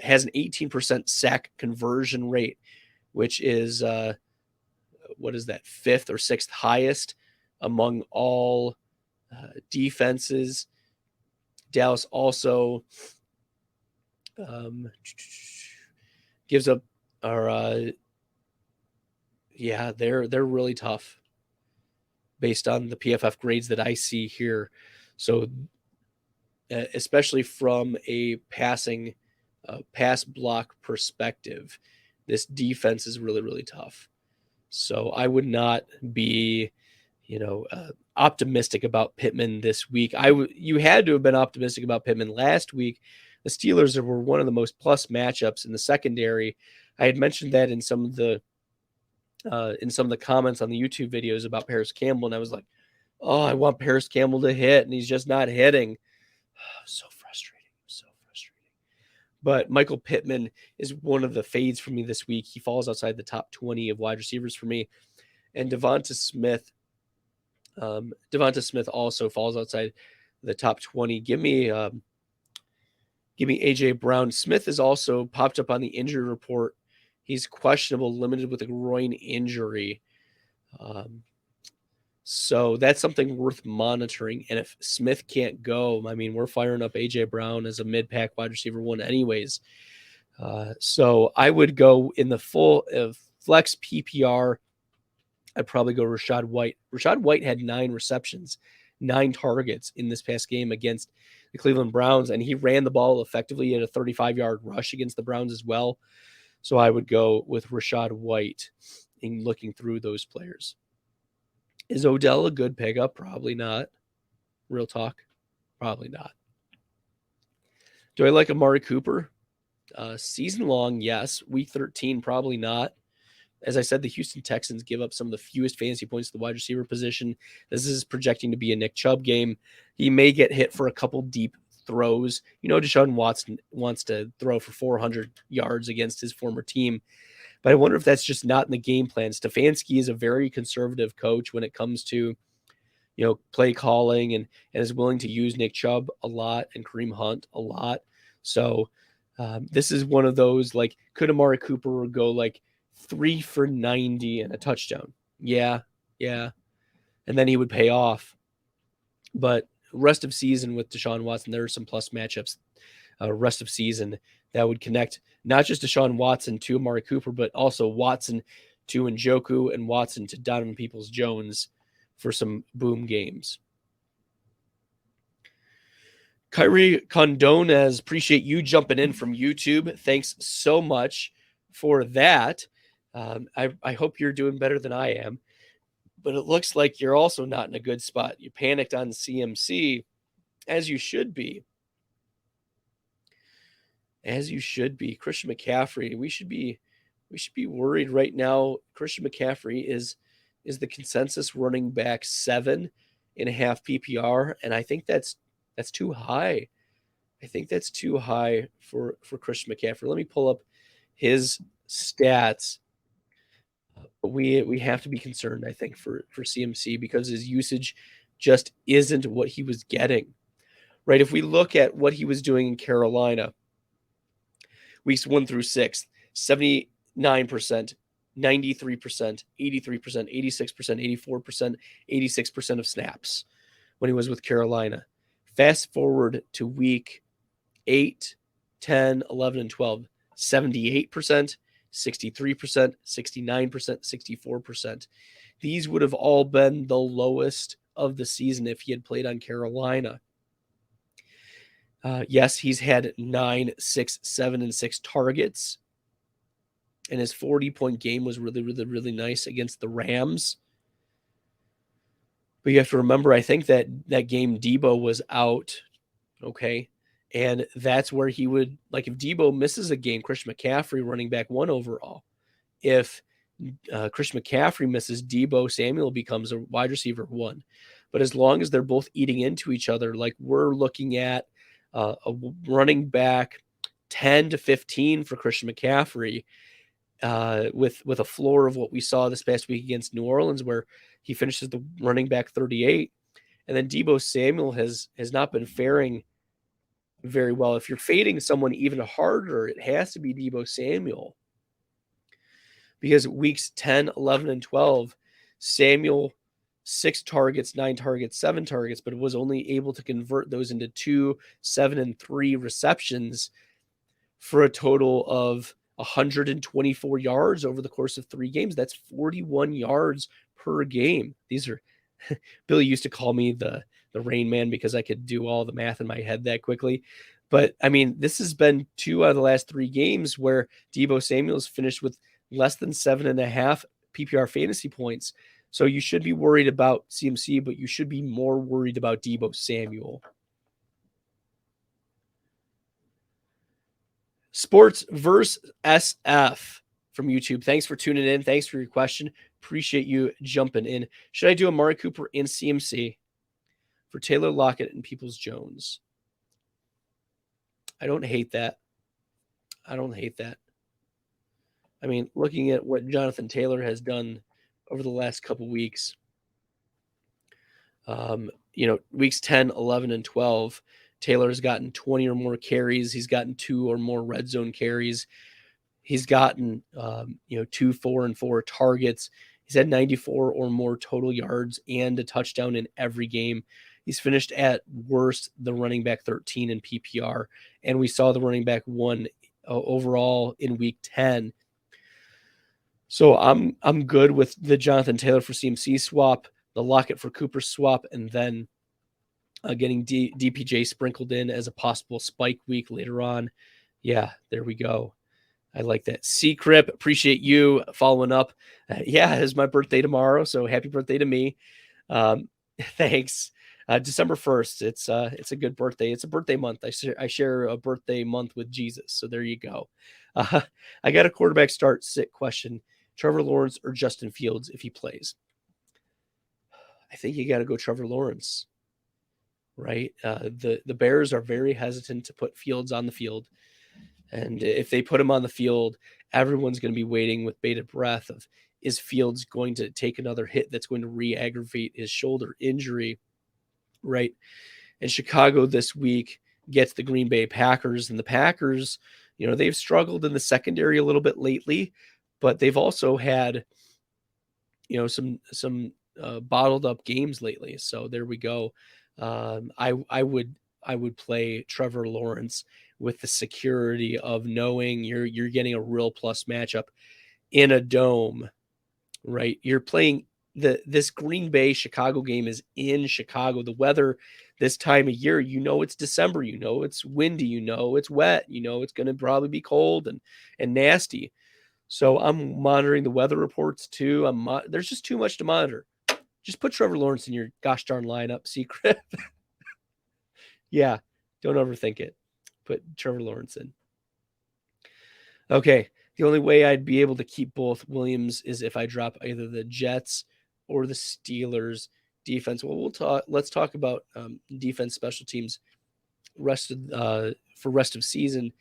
has an 18% sack conversion rate, which is what is that, 5th or 6th highest among all defenses. Dallas also gives up they're really tough based on the PFF grades that I see here. So especially from a passing pass block perspective, this defense is really, really tough. So I would not be, optimistic about Pittman this week. You had to have been optimistic about Pittman last week. The Steelers were one of the most plus matchups in the secondary. I had mentioned that in some of the comments on the YouTube videos about Paris Campbell, and I was like, oh, I want Paris Campbell to hit, and he's just not hitting. So frustrating. But Michael Pittman is one of the fades for me this week. He falls outside the top 20 of wide receivers for me. And Devonta Smith also falls outside the top 20. Give me AJ Brown. Smith is also popped up on the injury report. He's questionable, limited with a groin injury. So that's something worth monitoring. And if Smith can't go, I mean, we're firing up AJ Brown as a mid-pack wide receiver one anyways. So I would go in the full flex PPR. I'd probably go Rachaad White. Rachaad White had 9 receptions, 9 targets in this past game against the Cleveland Browns, and he ran the ball effectively at a 35-yard rush against the Browns as well. So I would go with Rachaad White in looking through those players. Is Odell a good pickup? Probably not. Real talk. Probably not. Do I like Amari Cooper? Season long, yes. Week 13, probably not. As I said, the Houston Texans give up some of the fewest fantasy points to the wide receiver position. This is projecting to be a Nick Chubb game. He may get hit for a couple deep throws. Deshaun Watson wants to throw for 400 yards against his former team. But I wonder if that's just not in the game plan. Stefanski is a very conservative coach when it comes to, play calling and is willing to use Nick Chubb a lot and Kareem Hunt a lot. So this is one of those, like, could Amari Cooper go like 3 for 90 and a touchdown? Yeah. And then he would pay off. But rest of season with Deshaun Watson, there are some plus matchups rest of season that would connect not just Deshaun Watson to Amari Cooper, but also Watson to Njoku and Watson to Donovan Peoples-Jones for some boom games. Kyrie Condones, appreciate you jumping in from YouTube. Thanks so much for that. I hope you're doing better than I am, but it looks like you're also not in a good spot. You panicked on CMC, as you should be. Christian McCaffrey, we should be worried right now. Christian McCaffrey is the consensus running back 7.5 PPR, and I think that's too high. I think that's too high for Christian McCaffrey. Let me pull up his stats. We have to be concerned, I think, for CMC because his usage just isn't what he was getting. Right? If we look at what he was doing in Carolina, weeks 1 through 6, 79%, 93%, 83%, 86%, 84%, 86% of snaps when he was with Carolina. Fast forward to week 8, 10, 11, and 12, 78%, 63%, 69%, 64%. These would have all been the lowest of the season if he had played on Carolina. Yes, he's had 9, 6, 7, and 6 targets. And his 40-point game was really, really, really nice against the Rams. But you have to remember, I think that game Debo was out, okay? And that's where he would, like, if Debo misses a game, Christian McCaffrey running back 1 overall. If Christian McCaffrey misses, Debo Samuel becomes a wide receiver 1. But as long as they're both eating into each other, like we're looking at a running back 10 to 15 for Christian McCaffrey, with a floor of what we saw this past week against New Orleans, where he finishes the running back 38. And then Debo Samuel has not been faring very well. If you're fading someone even harder, it has to be Debo Samuel. Because weeks 10, 11, and 12, Samuel, 6 targets, 9 targets, 7 targets, but was only able to convert those into 2, 7, and 3 receptions for a total of 124 yards over the course of 3 games. That's 41 yards per game. These are, Billy used to call me the Rain Man because I could do all the math in my head that quickly. But I mean, this has been 2 out of the last 3 games where Deebo Samuel's finished with less than 7.5 PPR fantasy points. So you should be worried about CMC, but you should be more worried about Deebo Samuel. Sports verse SF from YouTube. Thanks for tuning in. Thanks for your question. Appreciate you jumping in. Should I do Amari Cooper in CMC for Taylor Lockett and Peoples-Jones? I don't hate that. I mean, looking at what Jonathan Taylor has done over the last couple weeks, weeks 10, 11, and 12, Taylor's gotten 20 or more carries. He's gotten 2 or more red zone carries. He's gotten, 2, 4, and 4 targets. He's had 94 or more total yards and a touchdown in every game. He's finished at worst the running back 13 in PPR, and we saw the running back 1 overall in week 10. So I'm good with the Jonathan Taylor for CMC swap, the Lockett for Cooper swap, and then getting DPJ sprinkled in as a possible spike week later on. Yeah, there we go. I like that. C-Crip, appreciate you following up. It's my birthday tomorrow, so happy birthday to me. Thanks. December 1st. It's a good birthday. It's a birthday month. I share a birthday month with Jesus, so there you go. I got a quarterback start sit question. Trevor Lawrence or Justin Fields if he plays? I think you got to go Trevor Lawrence, right? The Bears are very hesitant to put Fields on the field. And if they put him on the field, everyone's going to be waiting with bated breath of, is Fields going to take another hit that's going to re-aggravate his shoulder injury, right? And Chicago this week gets the Green Bay Packers, and the Packers, they've struggled in the secondary a little bit lately, but they've also had, some bottled up games lately. So there we go. I would play Trevor Lawrence with the security of knowing you're getting a real plus matchup in a dome, right? You're playing this Green Bay Chicago game is in Chicago. The weather this time of year, it's December, it's windy, it's wet, it's going to probably be cold and nasty. So I'm monitoring the weather reports too. There's just too much to monitor. Just put Trevor Lawrence in your gosh darn lineup, secret. Yeah, don't overthink it. Put Trevor Lawrence in. Okay, the only way I'd be able to keep both Williams is if I drop either the Jets or the Steelers defense. Well, let's talk about defense, special teams, rest of season.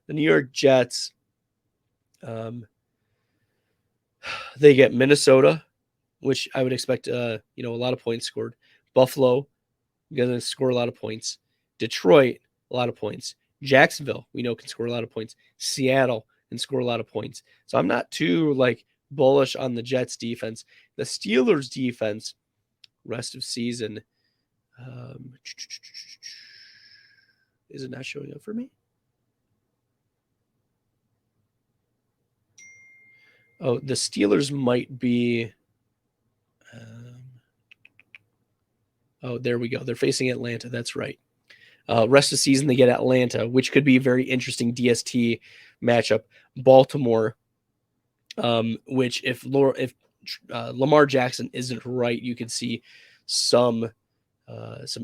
The New York Jets, they get Minnesota, which I would expect, a lot of points scored. Buffalo, going to score a lot of points. Detroit, a lot of points. Jacksonville, we know, can score a lot of points. Seattle can score a lot of points. So I'm not too bullish on the Jets defense. The Steelers defense, rest of season, is it not showing up for me? Oh, the Steelers might be. There we go. They're facing Atlanta. That's right. Rest of the season, they get Atlanta, which could be a very interesting DST matchup. Baltimore, which if Lamar Jackson isn't right, you could see some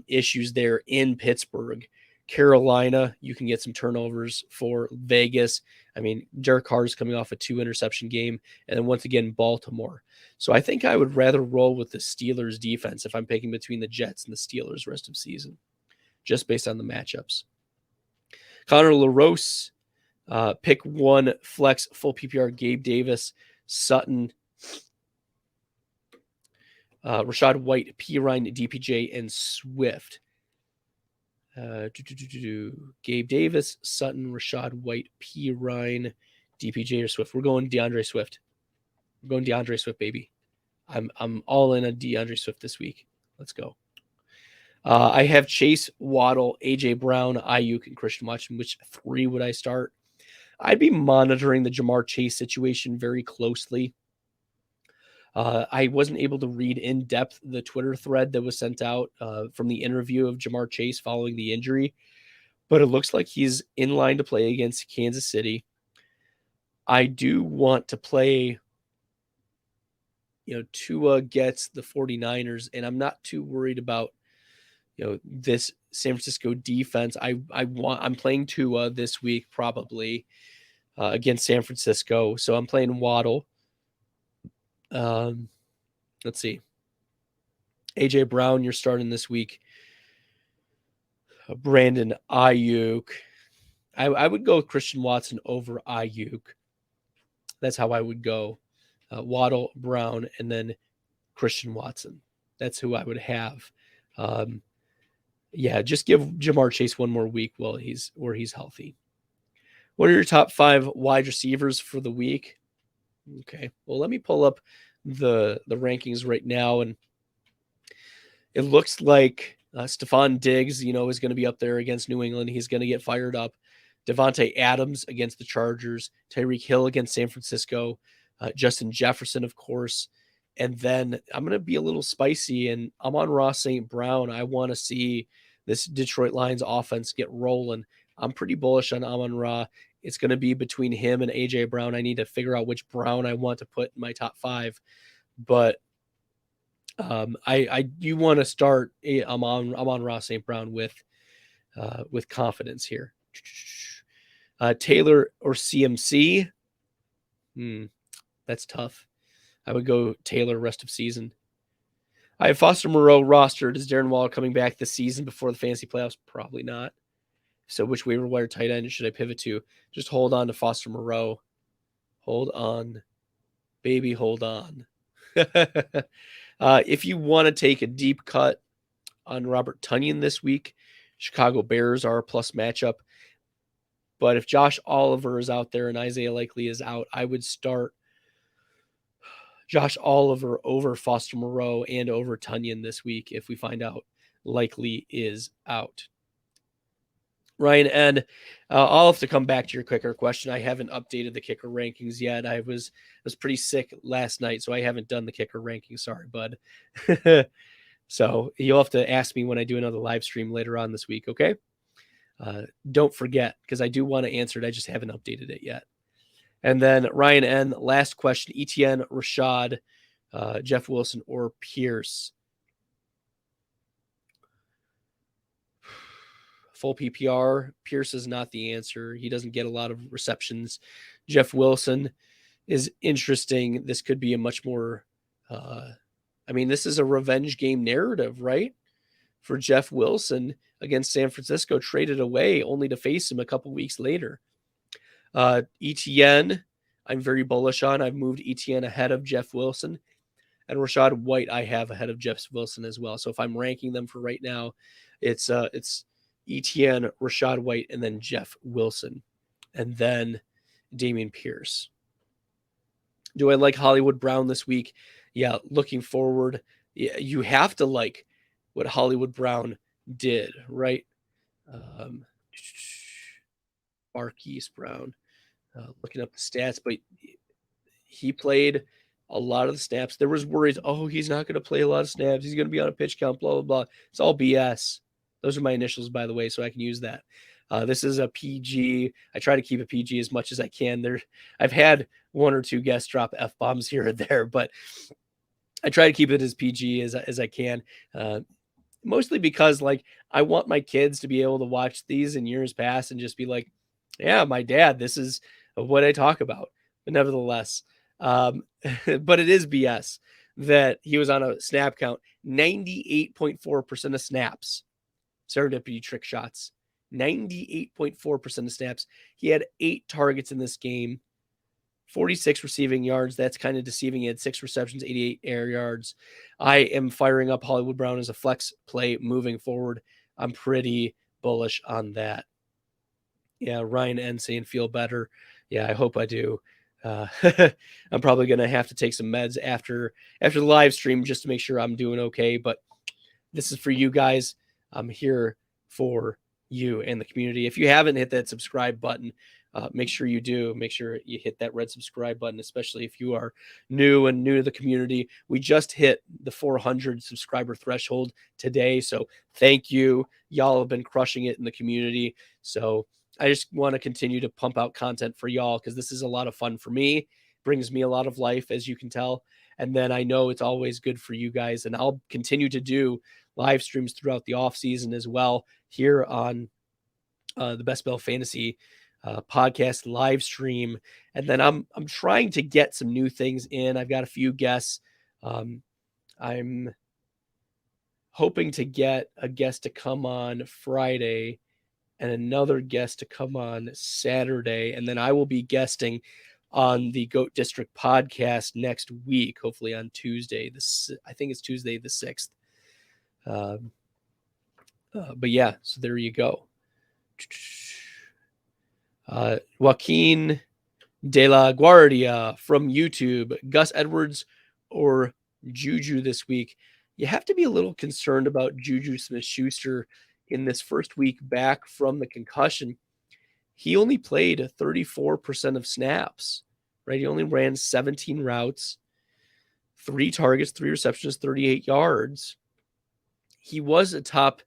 issues there in Pittsburgh. Carolina, you can get some turnovers for Vegas. I mean, Derek Carr is coming off a 2-interception game. And then once again, Baltimore. So I think I would rather roll with the Steelers defense if I'm picking between the Jets and the Steelers rest of season, just based on the matchups. Connor LaRose, pick 1, flex, full PPR, Gabe Davis, Sutton, Rachaad White, Pirine, DPJ, and Swift. Gabe Davis, Sutton, Rachaad White, Pirine, DPJ, or Swift. We're going DeAndre Swift. We're going DeAndre Swift, baby. I'm all in on DeAndre Swift this week. Let's go. I have Chase, Waddle, AJ Brown, Ayuk, and Christian Watson. Which 3 would I start? I'd be monitoring the Jamar Chase situation very closely. I wasn't able to read in depth the Twitter thread that was sent out from the interview of Jamar Chase following the injury, but it looks like he's in line to play against Kansas City. I do want to play, Tua gets the 49ers, and I'm not too worried about, this San Francisco defense. I'm playing Tua this week probably against San Francisco. So I'm playing Waddle. Let's see. AJ Brown, you're starting this week. Brandon Ayuk. I would go with Christian Watson over Ayuk. That's how I would go. Waddle, Brown, and then Christian Watson. That's who I would have. Just give Jamar Chase one more week while he's healthy. What are your top 5 wide receivers for the week? Okay, well, let me pull up the rankings right now, and it looks like Stephon Diggs, is going to be up there against New England. He's going to get fired up. Devontae Adams against the Chargers. Tyreek Hill against San Francisco. Justin Jefferson, of course. And then I'm going to be a little spicy, and I'm on Ross St. Brown. I want to see this Detroit Lions offense get rolling. I'm pretty bullish on Amon-Ra. It's going to be between him and A.J. Brown. I need to figure out which Brown I want to put in my top 5. But I do want to start Amon-Ra St. Brown with confidence here. Taylor or CMC? That's tough. I would go Taylor rest of season. I have Foster Moreau rostered. Is Darren Waller coming back this season before the fantasy playoffs? Probably not. So which waiver wire tight end should I pivot to? Just hold on to Foster Moreau. Hold on. Baby, hold on. If you want to take a deep cut on Robert Tonyan this week, Chicago Bears are a plus matchup. But if Josh Oliver is out there and Isaiah Likely is out, I would start Josh Oliver over Foster Moreau and over Tonyan this week if we find out Likely is out. Ryan N., I'll have to come back to your kicker question. I haven't updated the kicker rankings yet. I was pretty sick last night, so I haven't done the kicker rankings. Sorry, bud. So you'll have to ask me when I do another live stream later on this week, okay? Don't forget, because I do want to answer it. I just haven't updated it yet. And then Ryan N., last question, Etienne, Rashad, Jeff Wilson, or Pierce. Full PPR, Pierce is not the answer. He doesn't get a lot of receptions. Jeff Wilson is interesting. This could be a much more, this is a revenge game narrative, right? For Jeff Wilson against San Francisco, traded away only to face him a couple weeks later. Etienne, I'm very bullish on. I've moved Etienne ahead of Jeff Wilson. And Rashad White, I have ahead of Jeff Wilson as well. So if I'm ranking them for right now, it's Etienne, Rashad White, and then Jeff Wilson. And then Dameon Pierce. Do I like Hollywood Brown this week? Yeah, looking forward. Yeah, you have to like what Hollywood Brown did, right? Marquise Brown. Looking up the stats, but he played a lot of the snaps. There was worries, he's not going to play a lot of snaps. He's going to be on a pitch count, blah, blah, blah. It's all BS. Those are my initials, by the way, so I can use that. This is a PG. I try to keep a PG as much as I can. I've had one or two guests drop F-bombs here and there, but I try to keep it as PG as I can. Mostly because, I want my kids to be able to watch these in years past and just be like, yeah, my dad, this is what I talk about. But nevertheless, but it is BS that he was on a snap count, 98.4% of snaps. Serendipity trick shots, 98.4% of snaps. He had 8 targets in this game, 46 receiving yards. That's kind of deceiving. He had 6 receptions, 88 air yards. I am firing up Hollywood Brown as a flex play moving forward. I'm pretty bullish on that. Yeah, Ryan N. saying feel better. Yeah, I hope I do. I'm probably going to have to take some meds after the live stream just to make sure I'm doing okay. But this is for you guys. I'm here for you and the community. If you haven't hit that subscribe button, make sure you do. Make sure you hit that red subscribe button, especially if you are new to the community. We just hit the 400 subscriber threshold today. So thank you. Y'all have been crushing it in the community. So I just want to continue to pump out content for y'all because this is a lot of fun for me. Brings me a lot of life, as you can tell. And then I know it's always good for you guys. And I'll continue to do live streams throughout the off season as well here on the Best Bell Fantasy podcast live stream. And then I'm trying to get some new things in. I've got a few guests. I'm hoping to get a guest to come on Friday and another guest to come on Saturday. And then I will be guesting on the Goat District podcast next week, hopefully on Tuesday. I think it's Tuesday the 6th. But yeah, so there you go. Joaquin de la Guardia from YouTube, Gus Edwards or Juju this week. You have to be a little concerned about Juju Smith-Schuster in this first week back from the concussion. He only played 34% of snaps, right? He only ran 17 routes, 3 targets, 3 receptions, 38 yards. He was a top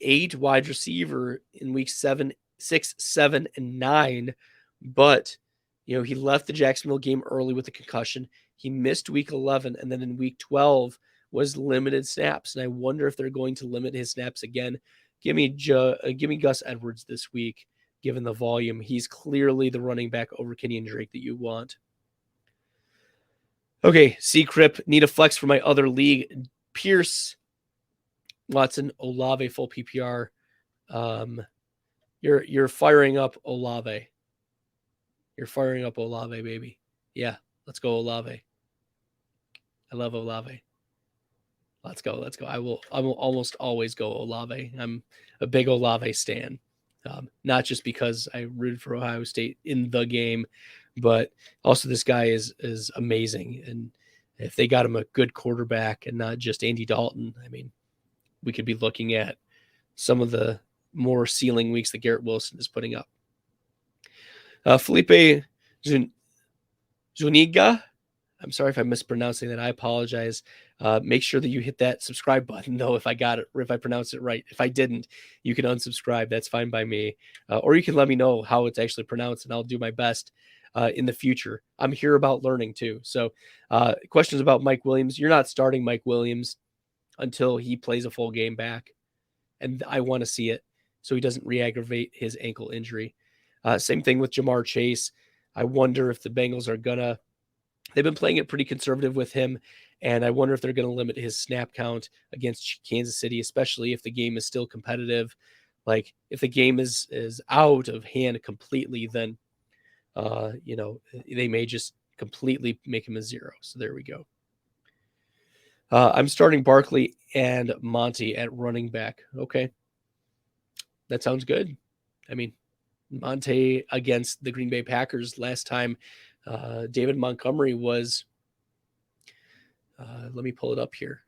8 wide receiver in week 7, 6, 7, and 9, but he left the Jacksonville game early with a concussion. He missed week 11, and then in week 12 was limited snaps. And I wonder if they're going to limit his snaps again. Give me Gus Edwards this week, given the volume. He's clearly the running back over Kenyon Drake that you want. Okay, C-Crip, need a flex for my other league. Pierce, Watson, Olave, full PPR. You're firing up Olave. You're firing up Olave, baby. Yeah, let's go Olave. I love Olave. Let's go. I will almost always go Olave. I'm a big Olave stan. Not just because I rooted for Ohio State in the game, but also this guy is amazing. And if they got him a good quarterback and not just Andy Dalton, I mean, we could be looking at some of the more ceiling weeks that Garrett Wilson is putting up. Felipe Zuniga, I'm sorry if I'm mispronouncing that. I apologize. Make sure that you hit that subscribe button, though, if I got it, or if I pronounced it right. If I didn't, you can unsubscribe. That's fine by me. Or you can let me know how it's actually pronounced, and I'll do my best in the future. I'm here about learning, too. So questions about Mike Williams. You're not starting Mike Williams until he plays a full game back, and I want to see it so he doesn't re-aggravate his ankle injury. Same thing with Jamar Chase. I wonder if the Bengals are going to – they've been playing it pretty conservative with him, and I wonder if they're going to limit his snap count against Kansas City, especially if the game is still competitive. Like, if the game is out of hand completely, then, they may just completely make him a 0. So there we go. I'm starting Barkley and Monty at running back. Okay. That sounds good. I mean, Monte against the Green Bay Packers last time, David Montgomery was, let me pull it up here.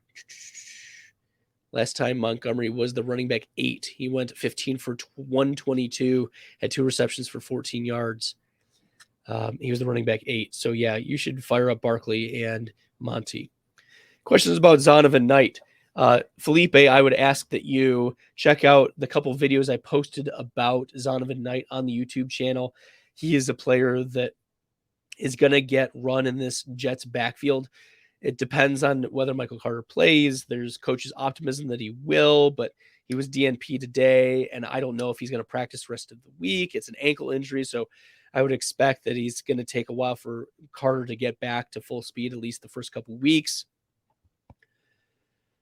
Last time Montgomery was the running back 8. He went 15 for 122, had 2 receptions for 14 yards. He was the running back 8. So yeah, you should fire up Barkley and Monty. Questions about Zonovan Knight. Felipe, I would ask that you check out the couple videos I posted about Zonovan Knight on the YouTube channel. He is a player that is going to get run in this Jets backfield. It depends on whether Michael Carter plays. There's coach's optimism that he will, but he was DNP today, and I don't know if he's going to practice the rest of the week. It's an ankle injury, so I would expect that he's going to take a while for Carter to get back to full speed, at least the first couple weeks.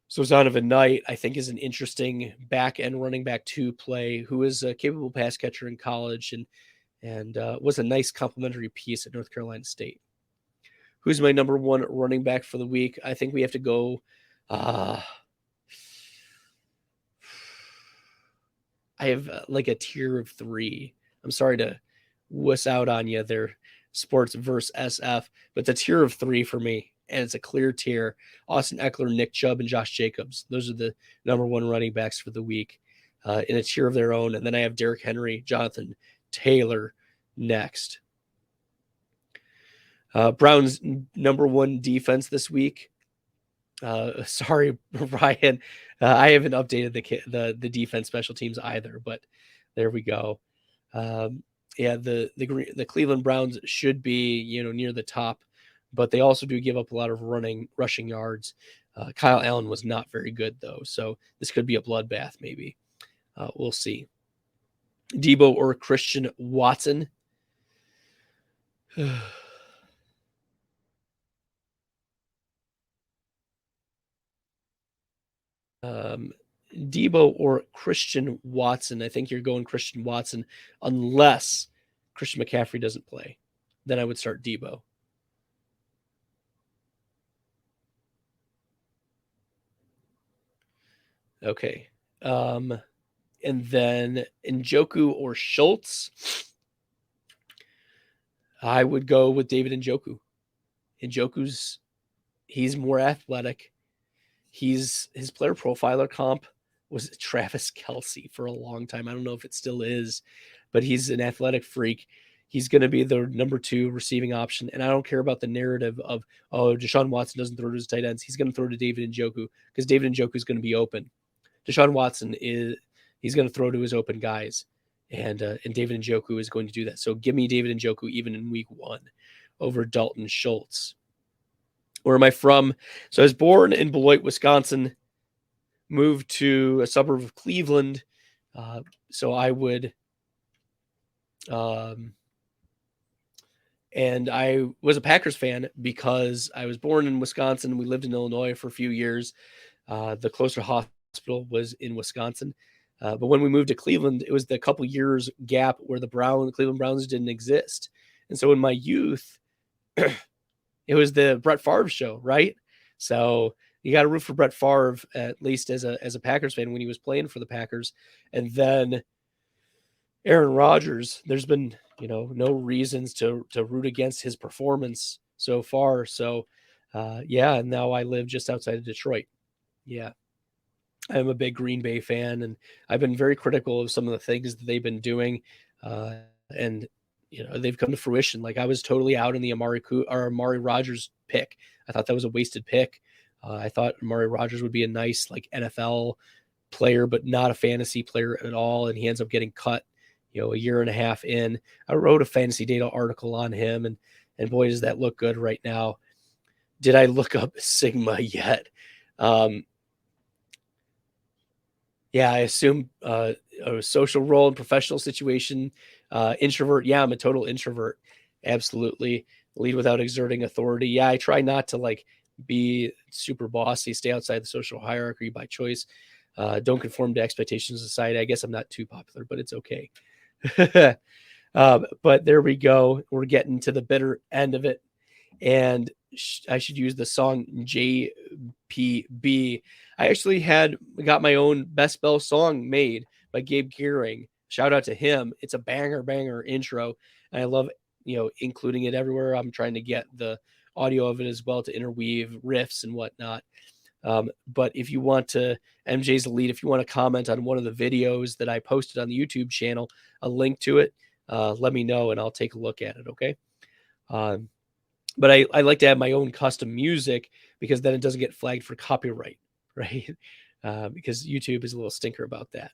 So Zonovan Knight, I think, is an interesting back-end running back 2 play who is a capable pass catcher in college and was a nice complimentary piece at North Carolina State. Who's my number 1 running back for the week? I think we have to go I have like a tier of 3. I'm sorry to wuss out on you there, Sports versus SF, but the tier of 3 for me. And it's a clear tier. Austin Eckler, Nick Chubb, and Josh Jacobs. Those are the number 1 running backs for the week in a tier of their own. And then I have Derrick Henry, Jonathan Taylor, next. Browns #1 defense this week. Sorry, Ryan. I haven't updated the defense special teams either, but there we go. The Cleveland Browns should be, near the top, but they also do give up a lot of rushing yards. Kyle Allen was not very good though, so this could be a bloodbath maybe. We'll see. Debo or Christian Watson? Debo or Christian Watson. I think you're going Christian Watson unless Christian McCaffrey doesn't play. Then I would start Debo. Okay. And then Njoku or Schultz. I would go with David Njoku. He's more athletic. His player profiler comp was Travis Kelce for a long time. I don't know if it still is, but he's an athletic freak. He's going to be the #2 receiving option. And I don't care about the narrative of, Deshaun Watson doesn't throw to his tight ends. He's going to throw to David Njoku because David Njoku is going to be open. Deshaun Watson he's going to throw to his open guys. And David Njoku is going to do that. So give me David Njoku even in week 1 over Dalton Schultz. Where am I from? So I was born in Beloit, Wisconsin, moved to a suburb of Cleveland. So I would, and I was a Packers fan because I was born in Wisconsin. We lived in Illinois for a few years. The closer hospital was in Wisconsin. But when we moved to Cleveland, it was the couple years gap where the Cleveland Browns didn't exist. And so in my youth, it was the Brett Favre show, right? So you got to root for Brett Favre, at least as a Packers fan when he was playing for the Packers. And then Aaron Rodgers, there's been, no reasons to root against his performance so far. So, and now I live just outside of Detroit. Yeah. I'm a big Green Bay fan, and I've been very critical of some of the things that they've been doing. And they've come to fruition. Like I was totally out in the Amari Rodgers pick. I thought that was a wasted pick. I thought Amari Rodgers would be a nice NFL player, but not a fantasy player at all. And he ends up getting cut, a year and a half in. I wrote a fantasy data article on him, and boy, does that look good right now. Did I look up Sigma yet? I assume a social role and professional situation. Introvert. Yeah, I'm a total introvert. Absolutely. Lead without exerting authority. Yeah, I try not to be super bossy, stay outside the social hierarchy by choice. Don't conform to expectations of society. I guess I'm not too popular, but it's okay. But there we go. We're getting to the bitter end of it. And I should use the song JPB. I actually got my own Best Bell song made by Gabe Gearing. Shout out to him. It's a banger intro. And I love, including it everywhere. I'm trying to get the audio of it as well to interweave riffs and whatnot. But if you want to, MJ's Elite, if you want to comment on one of the videos that I posted on the YouTube channel, a link to it, let me know and I'll take a look at it. Okay. But I like to have my own custom music because then it doesn't get flagged for copyright, right? Because YouTube is a little stinker about that.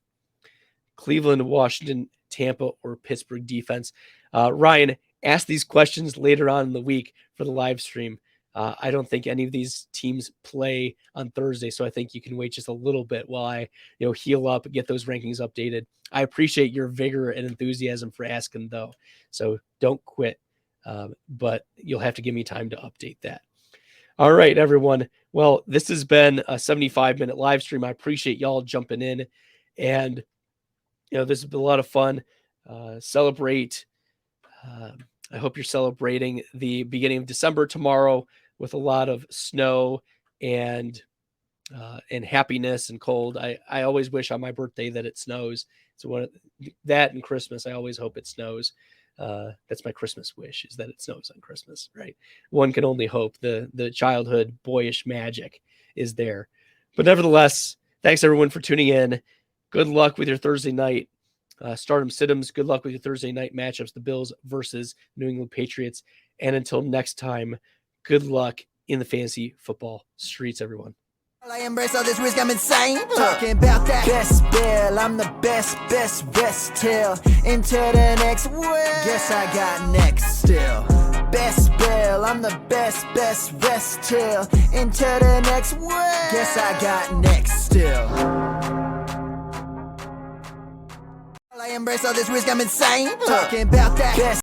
Cleveland, Washington, Tampa, or Pittsburgh defense. Ryan, ask these questions later on in the week for the live stream. I don't think any of these teams play on Thursday, so I think you can wait just a little bit while I, heal up and get those rankings updated. I appreciate your vigor and enthusiasm for asking, though, so don't quit. But you'll have to give me time to update that. All right, everyone. Well, this has been a 75-minute live stream. I appreciate y'all jumping in, and this has been a lot of fun. Celebrate. I hope you're celebrating the beginning of December tomorrow with a lot of snow and happiness and cold. I always wish on my birthday that it snows. So that and Christmas, I always hope it snows. That's my Christmas wish, is that it snows on Christmas, right? One can only hope. The childhood boyish magic is there. But nevertheless, thanks everyone for tuning in. Good luck with your Thursday night. Stardom Siddums, good luck with your Thursday night matchups, the Bills versus New England Patriots. And until next time, good luck in the fantasy football streets, everyone. I embrace all this risk, I'm insane. Talking about that best bill, I'm the best till into the next world. Guess I got next still. Best bill, I'm the best till into the next world. Guess I got next still. I embrace all this risk, I'm insane. Talking about that best